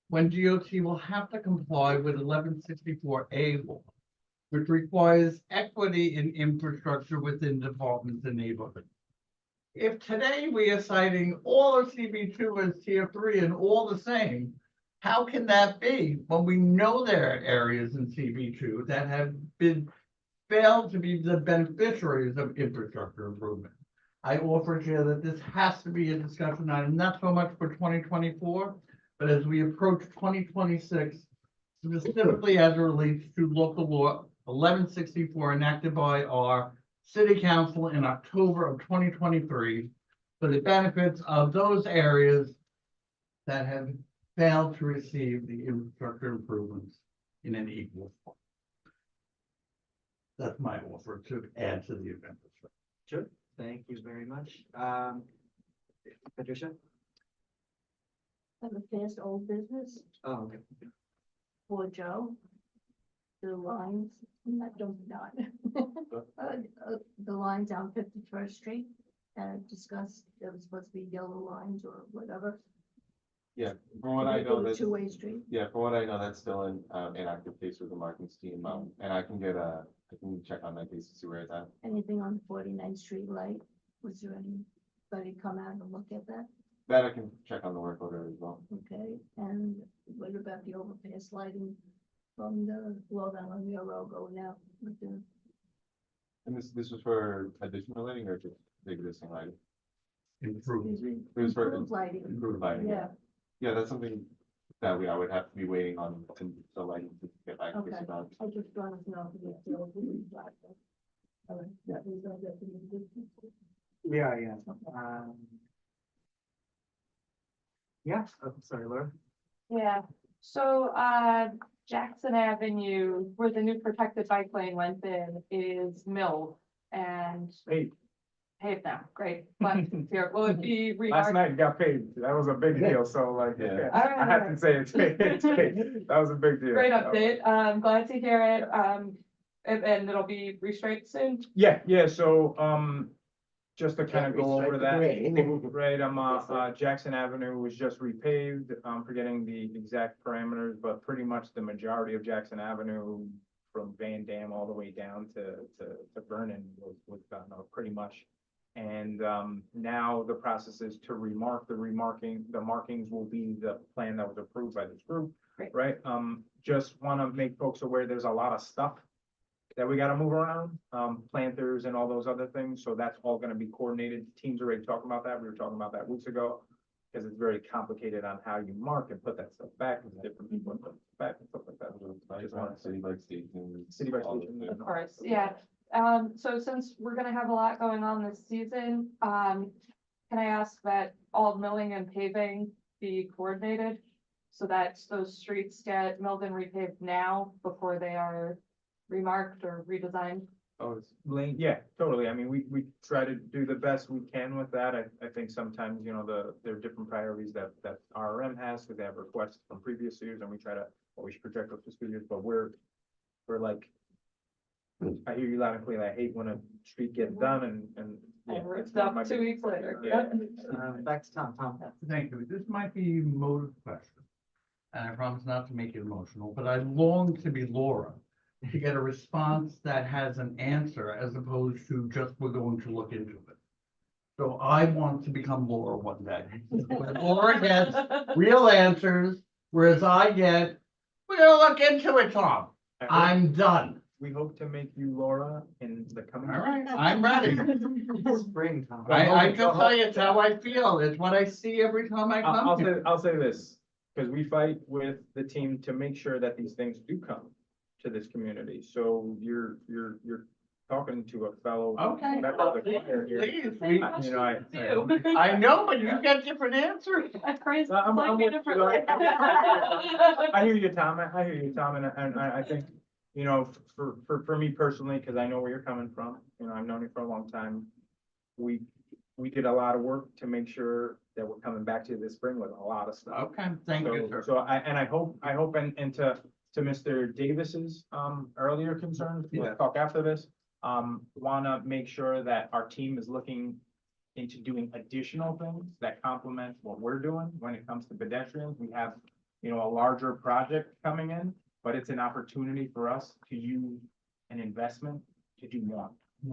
when DOT will have to comply with 1164A law, which requires equity in infrastructure within departments and neighborhoods. If today we are citing all of CB2 as tier 3 and all the same, how can that be when we know there are areas in CB2 that have been failed to be the beneficiaries of infrastructure improvement? I offer here that this has to be a discussion item, not so much for 2024, but as we approach 2026, specifically as it relates to local law 1164 enacted by our City Council in October of 2023 for the benefits of those areas that have failed to receive the infrastructure improvements in an equal form. That's my offer to add to the event. Sure. Thank you very much. Patricia? Have a fast old business Oh, okay. for Joe. The lines, not, don't not. The lines down 51st Street, discussed, there was supposed to be yellow lines or whatever. Yeah, from what I know, that's, Two-way street. yeah, from what I know, that's still in active case with the markings team, and I can check on that case to see where it's at. Anything on 49th Street light? Was there anybody come out and look at that? That I can check on the work order as well. Okay, and what about the overpass lighting from the Low Island Railroad going out with the, And this was for additional lighting or just the existing lighting? Improved. excuse me, It was for improved lighting? improved lighting. Yeah, Yeah, that's something that I would have to be waiting on the lighting to get back to us Okay. about. I just want to know. If it's still being black. All right, yeah, is that definitely- We are, yeah. Yeah, oh, sorry, Laura. Yeah, so, Jackson Avenue, where the new protected bike lane went in, is milled and Hey, paved now, great, but here, will it be last remarked? night got paid. That was a big deal. So like, Yeah. I have to say it's paid. It's paid. That was a big deal. Great update, glad to hear it, and it'll be restraight soon. Yeah, so, just to kind of go over that. Right. Right, Jackson Avenue was just repaved, forgetting the exact parameters, but pretty much the majority of Jackson Avenue from Van Dam all the way down to Vernon was done, pretty much. And, now the process is to remark, the markings will be the plan that was approved by this group. Great. Right, just want to make folks aware, there's a lot of stuff that we gotta move around, planters and all those other things, so that's all gonna be coordinated. Teams are already talking about that, we were talking about that weeks ago. Because it's very complicated on how you mark and put that stuff back, with different people put it back and stuff like that. Just wanted to- City bike station. City bike all the station. things. Of course, yeah. So since we're gonna have a lot going on this season, can I ask that all milling and paving be coordinated? So that those streets get milled and repaved now before they are remarked or redesigned? Oh, it's lane, yeah, totally. I mean, we try to do the best we can with that. I think sometimes, there are different priorities that RRM has, because they have requests from previous years, and we try to always project those fiscal years, but we're like, I hear you loud and clear. I hate when a street gets done and. yeah, And it's it's not up my 2 big- weeks later. Yeah. Back to Tom. Thank you. This might be a motive question. And I promise not to make it emotional, but I long to be Laura, to get a response that has an answer as opposed to just we're going to look into it. So I want to become Laura one day. Where Laura gets real answers, whereas I get, we're gonna look into it, Tom. I'm done. We hope to make you Laura in the coming. All right, I'm ready. Spring, Tom. I just tell you, it's how I feel. It's what I see every time I come here. I'll say this, because we fight with the team to make sure that these things do come to this community. So you're talking to a fellow. Okay. member of the choir here. Please, we, I I know, but you get different answers. That's crazy. I'm Like me with you. differently. I hear you, Tom. I hear you, Tom, and I think, for me personally, because I know where you're coming from, I've known you for a long time. We did a lot of work to make sure that we're coming back to you this spring with a lot of stuff. Okay, thank you, sir. So I hope, and to Mr. Davis's, earlier concerns, we'll talk after this. Wanna make sure that our team is looking into doing additional things that complement what we're doing when it comes to pedestrians. We have, a larger project coming in, but it's an opportunity for us to use an investment to do more.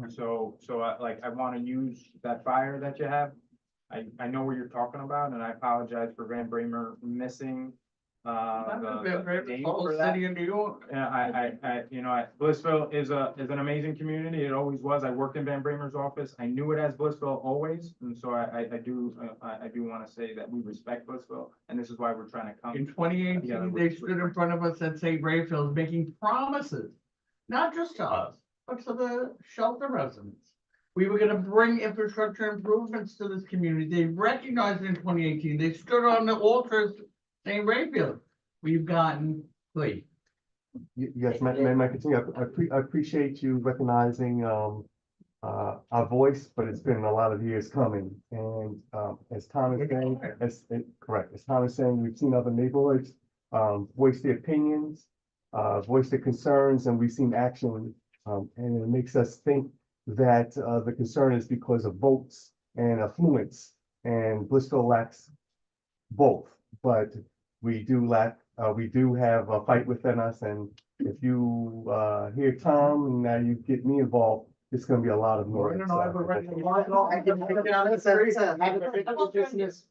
So I want to use that fire that you have. I know what you're talking about, and I apologize for Van Bramer missing, the date for that. City of New York. Yeah, Blissville is an amazing community. It always was. I worked in Van Bramer's office. I knew it as Blissville always. And so I do want to say that we respect Blissville, and this is why we're trying to come. In 2018, they stood in front of us at St. Raphael's making promises, not just to us, but to the shelter residents. We were gonna bring infrastructure improvements to this community. They recognized it in 2018. They stood on the altars, St. Raphael. We've gotten, please. Yes, may I continue? I appreciate you recognizing our voice, but it's been a lot of years coming. And as Tom is saying, correct, as Tom is saying, we've seen other neighborhoods voice their opinions, voice their concerns, and we've seen action. And it makes us think that the concern is because of votes and affluence, and Blissville lacks both. But we do have a fight within us, and if you hear Tom, and now you get me involved, it's gonna be a lot of noise.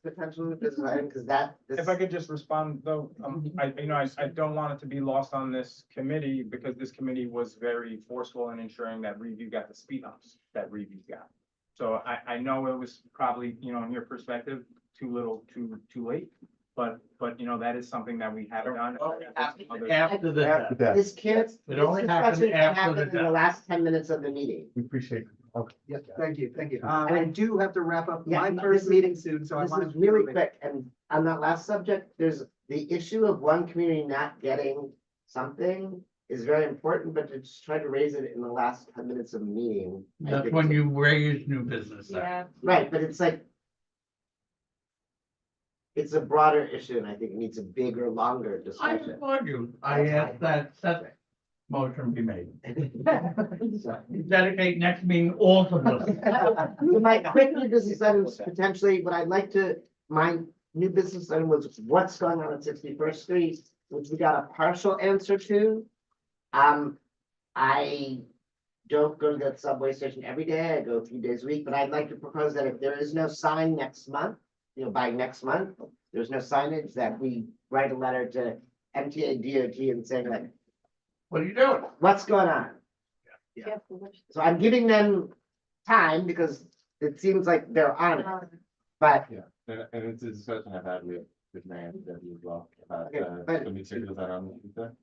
Potential design, because that. If I could just respond though, I don't want it to be lost on this committee, because this committee was very forceful in ensuring that review got the speed ups that review got. So I know it was probably, in your perspective, too little, too late. but you know, that is something that we haven't done. After the, This can't, this It only happened discussion can after the happen in the last 10 minutes of the meeting. We appreciate it. Okay. Yes, thank you, thank you. I do have to wrap up Yeah, my no, first this is- meeting soon, so I This want is to. really quick, and on that last subject, there's the issue of one community not getting something is very important, but to just try to raise it in the last 10 minutes of the meeting. I that's think when is- you raise new business. Yeah. Right, but it's like. It's a broader issue, and I think it needs a bigger, longer I discussion. applaud you. I asked that motion be made. Dedicate next meeting all to this. So my quick new business items, potentially, what I'd like to, my new business item was what's going on at 61st Street, which we got a partial answer to. I don't go to that subway station every day, I go a few days a week, but I'd like to propose that if there is no sign next month, by next month, there's no signage, that we write a letter to MTA DOT and saying like, What are you doing? what's going on? So I'm giving them time because it seems like they're on it, but Yeah, and it's a discussion I've had with Mary and Debbie as well about Okay, but- the materials that are on the future.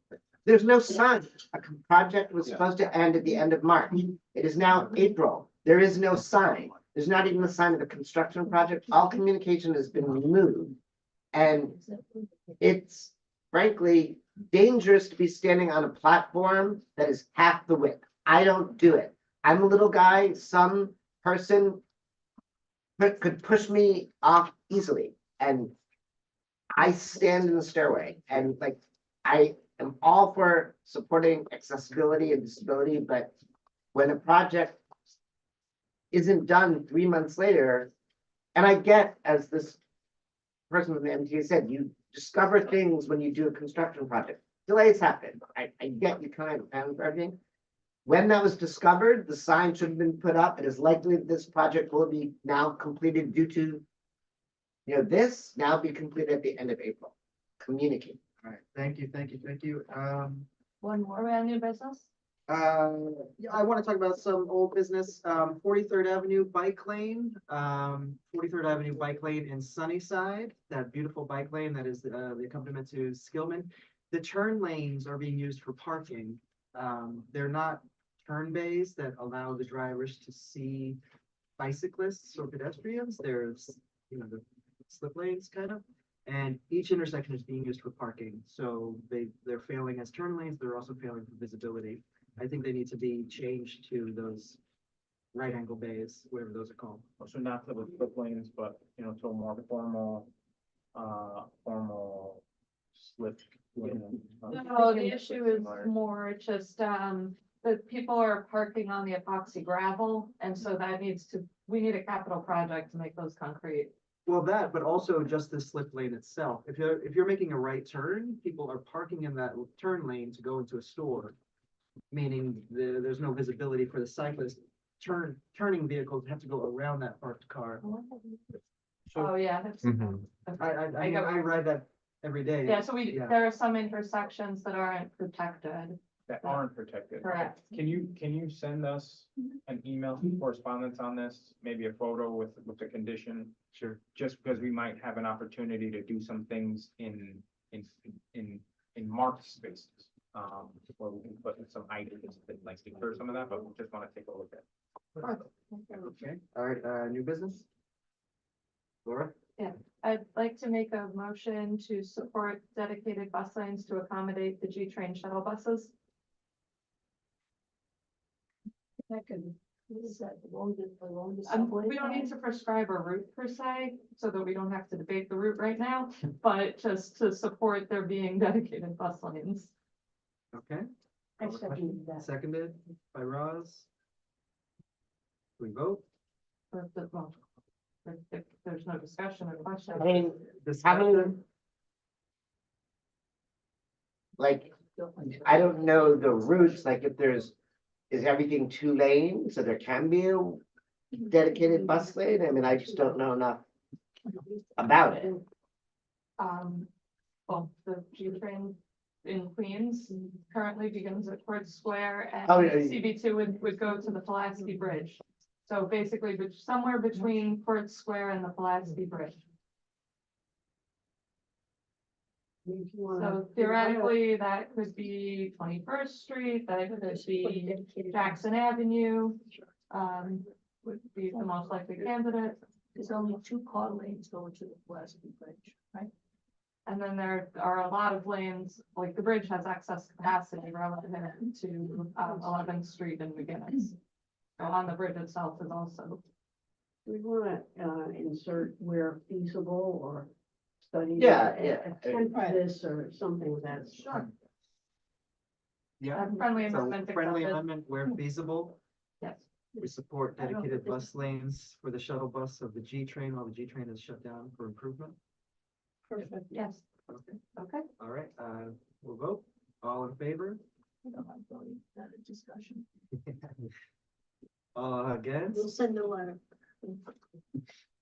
there's no sign. A project was supposed to end at the end of March. It is now April. There is no sign. There's not even a sign of a construction project. All communication has been removed. And it's frankly dangerous to be standing on a platform that is half the width. I don't do it. I'm a little guy, some person could push me off easily, and I stand in the stairway, and like, I am all for supporting accessibility and disability, but when a project isn't done 3 months later, and I get, as this person from the MTA said, you discover things when you do a construction project. Delays happen. I get you kind of plan for everything. When that was discovered, the sign should have been put up. It is likely that this project will be now completed due to, this now be completed at the end of April. Communicate. All right, thank you, thank you, thank you. One more round new business? Yeah, I want to talk about some old business, 43rd Avenue Bike Lane, 43rd Avenue Bike Lane in Sunnyside, that beautiful bike lane that is the accompaniment to Skillman. The turn lanes are being used for parking. They're not turn bays that allow the drivers to see bicyclists or pedestrians. There's, the slip lanes kind of. And each intersection is being used for parking, so they're failing as turn lanes, they're also failing for visibility. I think they need to be changed to those right angle bays, whatever those are called. So not to the flip lanes, but, to a more formal slip. lane. No, the issue is more just, that people are parking on the epoxy gravel, and so that we need a capital project to make those concrete. Well, that, but also just the slip lane itself. If you're making a right turn, people are parking in that turn lane to go into a store. Meaning there's no visibility for the cyclist. Turning vehicles have to go around that parked car. Oh, yeah, that's. I ride that every day. Yeah, so Yeah. there are some intersections that aren't protected. That aren't protected. Correct. Can you send us an email correspondence on this, maybe a photo with the condition? Sure. Just because we might have an opportunity to do some things in marked spaces. Where we can put in some items that like secure some of that, but we just want to take a look at it. Okay, all right, new business? Laura? Yeah, I'd like to make a motion to support dedicated bus lanes to accommodate the G-Train shuttle buses. We don't need to prescribe a route per se, so that we don't have to debate the route right now, but just to support there being dedicated bus lanes. Okay. Seconded by Roz. We vote? If there's no discussion or question. I mean, how many? Like, I don't know the routes, like if is everything 2 lanes, so there can be a dedicated bus lane? I mean, I just don't know enough about it. Well, the G-Train in Queens currently begins at Ford Square, and Oh, yeah. CB2 would go to the Pulaski Bridge. So basically, somewhere between Ford Square and the Pulaski Bridge. So theoretically, that could be 21st Street, that could be Jackson Avenue. Would be the most likely candidate. There's only 2 car lanes going to the Pulaski Bridge, right? And then there are a lot of lanes, like the bridge has excess capacity relative to 11th Street and McGinnis. So on the bridge itself is also. We wanna, insert where feasible or study. Attempt this or something that's. Sure. Yeah. Friendly So amendment. friendly accepted. amendment where feasible. Yes. We support I don't dedicated think bus lanes for the shuttle bus of the G train while the G train is shut down for improvement. Perfect. Yes. Okay, Okay. all right, we'll vote. All in favor? We don't have voting, not a discussion. All against? We'll send a letter.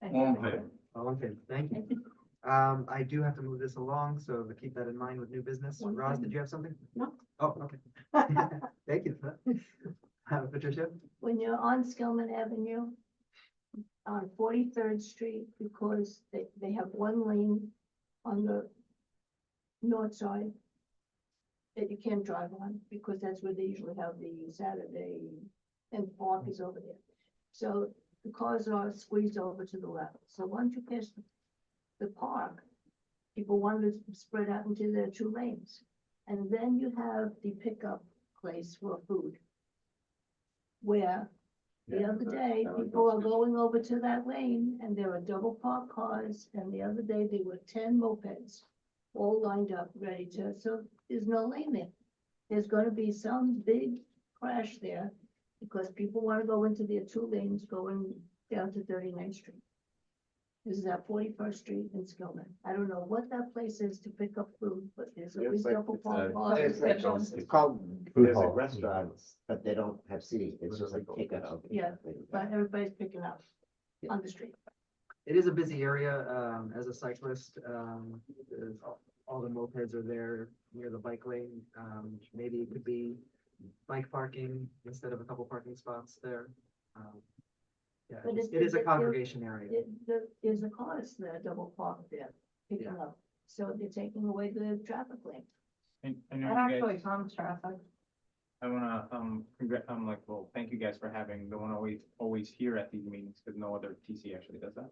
All in favor, thank you. I do have to move this along, so to keep that in mind with new business. One Roz, thing. did you have something? No. Oh, okay. Thank you for that. Patricia? When you're on Skillman Avenue, on 43rd Street, because they have 1 lane on the north side that you can't drive on, because that's where they usually have the Saturday, and park is over there. So the cars are squeezed over to the left. So once you pass the park, people want to spread out into their 2 lanes. And then you have the pickup place for food, where the other day, people are going over to that lane and there are double parked cars, and the other day there were 10 mopeds all lined up, ready to, so there's no lane there. There's gonna be some big crash there because people wanna go into their 2 lanes going down to 39th Street. This is at 41st Street in Skillman. I don't know what that place is to pick up food, but there's always double parked cars. It's called, there's like restaurants, but they don't have seating, it's just like take it out. Yeah, but everybody's picking up on the street. It is a busy area, as a cyclist, there's all the mopeds are there near the bike lane. Maybe it could be bike parking instead of a couple parking spots there. Yeah, But it is a congregation area. There's a cars that are double parked there, picking up, so they're taking away the traffic lane. And I know That you guys, actually comes traffic. I wanna, well, thank you guys for having the one always here at these meetings, because no other TC actually does that.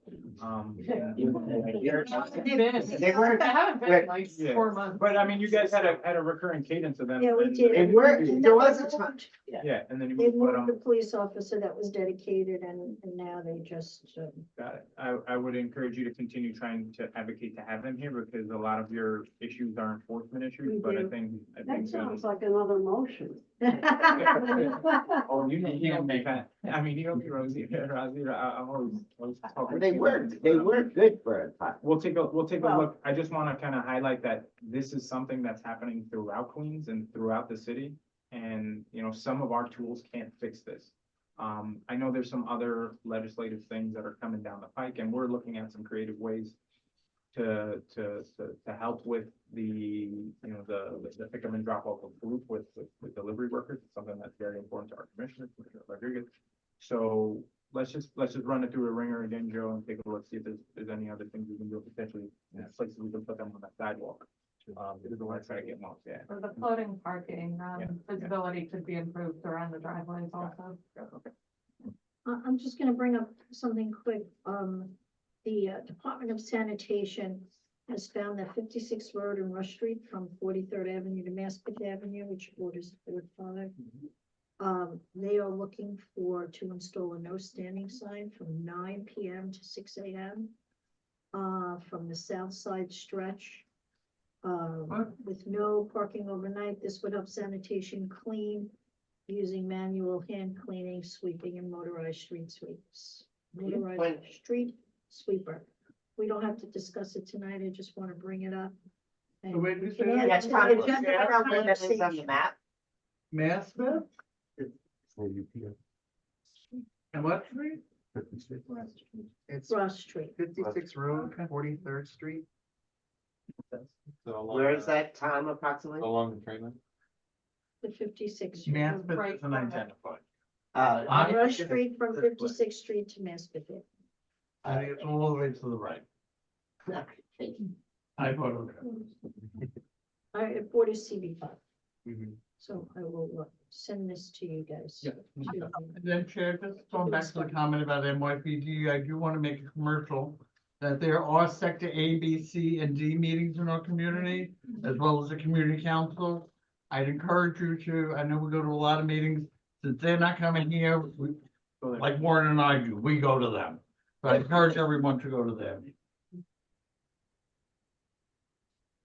They were, I haven't been in like Yeah. 4 months. But I mean, you guys had a recurring cadence of them. Yeah, we and- did. It worked. And There then was they a time- moved- Yeah, and then you They moved, but, moved the police officer that was dedicated, and now they just, got it. I would encourage you to continue trying to advocate to have them here, because a lot of your issues are enforcement issues, We but I do. think. That sounds like another motion. Oh, you don't make that, I mean, you know me, Rosie, I'm always talking. They were good for a time. We'll take a Well- look. I just want to kind of highlight that this is something that's happening throughout Queens and throughout the city. And, you know, some of our tools can't fix this. I know there's some other legislative things that are coming down the pike, and we're looking at some creative ways to help with the pick up and drop off of food with delivery workers. It's something that's very important to our commissioner, Commissioner Rodriguez. So let's just run it through a ringer again, Joe, and take a look, see if there's any other things we can do, potentially, places we can put them on the sidewalk. It is the one trying to get most, yeah. For the floating parking, visibility could be improved around the driveways also. Okay. I'm just gonna bring up something quick. The Department of Sanitation has found that 56th Road and Rush Street from 43rd Avenue to Maspeth Avenue, which borders Ward 5. They are looking to install a no standing sign from 9 PM to 6 AM. From the south side stretch. With no parking overnight. This would help sanitation clean using manual hand cleaning, sweeping, and motorized street sweeps. Motorized street sweeper. We don't have to discuss it tonight. I just want to bring it up. And wait, we you can said- add it Yes, to Tom, the agenda yeah, for our where that is on the conversation. map. Maspeth For UPS. and what street? It's Ross Street. 56 Road, 43rd Street. Where is that, Tom, approximately? Along the train line? The 56th. Street. Maspeth Right. isn't identified. On Rush This Street from way. 56th Street to Maspeth. I think it's all the way to the right. I vote Board of CV5. Mhm. So I will send this to you guys. Yeah. to- And then Chair, just going back to the comment about NYPD, I do want to make a commercial that there are sector A, B, C, and D meetings in our community, as well as the community council. I'd encourage you to, I know we go to a lot of meetings, since they're not coming here, like Warren and I do, we go to them. So I encourage everyone to go to them.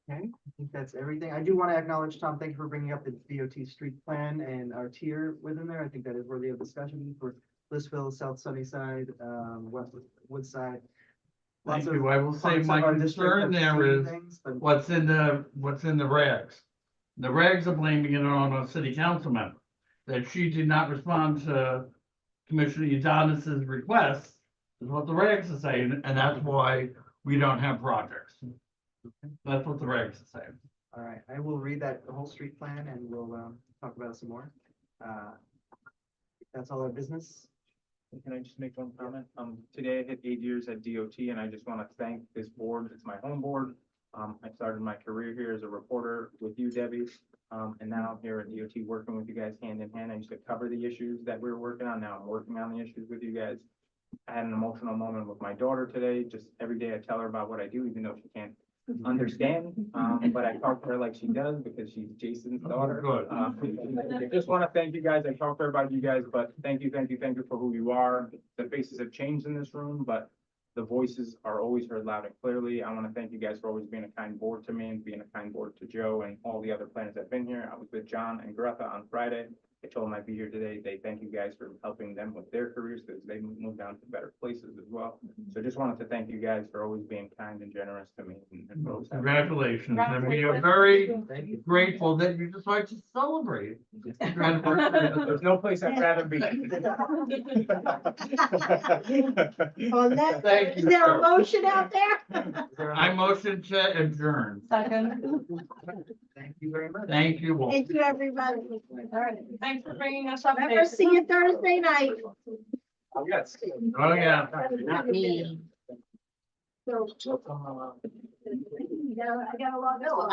Okay, I think that's everything. I do want to acknowledge, Tom, thank you for bringing up the DOT street plan and our tier within there. I think that is worthy of discussion for Blissville, South Sunnyside, West Woodside. Lots Thank of you. I will say parts my of our district concern have there seen is things, but- what's in the regs. The regs are blaming it on a city council member, that she did not respond to Commissioner Adonis's request, is what the regs are saying, and that's why we don't have projects. That's what the regs are saying. All right, I will read that whole street plan and we'll talk about it some more. That's all our business. Can I just make one comment? Today I hit 8 years at DOT and I just want to thank this board. It's my home board. I started my career here as a reporter with you, Debbie. And now I'm here at DOT working with you guys hand in hand. I used to cover the issues that we were working on. Now I'm working on the issues with you guys. I had an emotional moment with my daughter today. Just every day I tell her about what I do, even though she can't understand. But I talk to her like she does because she's Jason's daughter. Good. I just want to thank you guys. I talk to her about you guys, but thank you for who you are. The faces have changed in this room, but the voices are always heard loud and clearly. I want to thank you guys for always being a kind board to me and being a kind board to Joe and all the other planners that have been here. I was with John and Greta on Friday. I told them I'd be here today. They thank you guys for helping them with their careers because they moved down to better places as well. So just wanted to thank you guys for always being kind and generous to me. And for always having- Congratulations, and we are very grateful that you decide to celebrate. There's no place I'd rather be. On that, Thank is you, there sir. a motion out there? I motion to adjourn. Second. Thank you very much. Thank you all. Thank you, everybody. All right. Thanks for bringing us up. Remember, see you Thursday night. Yes. Oh, yeah. Not me. So. I got a lot.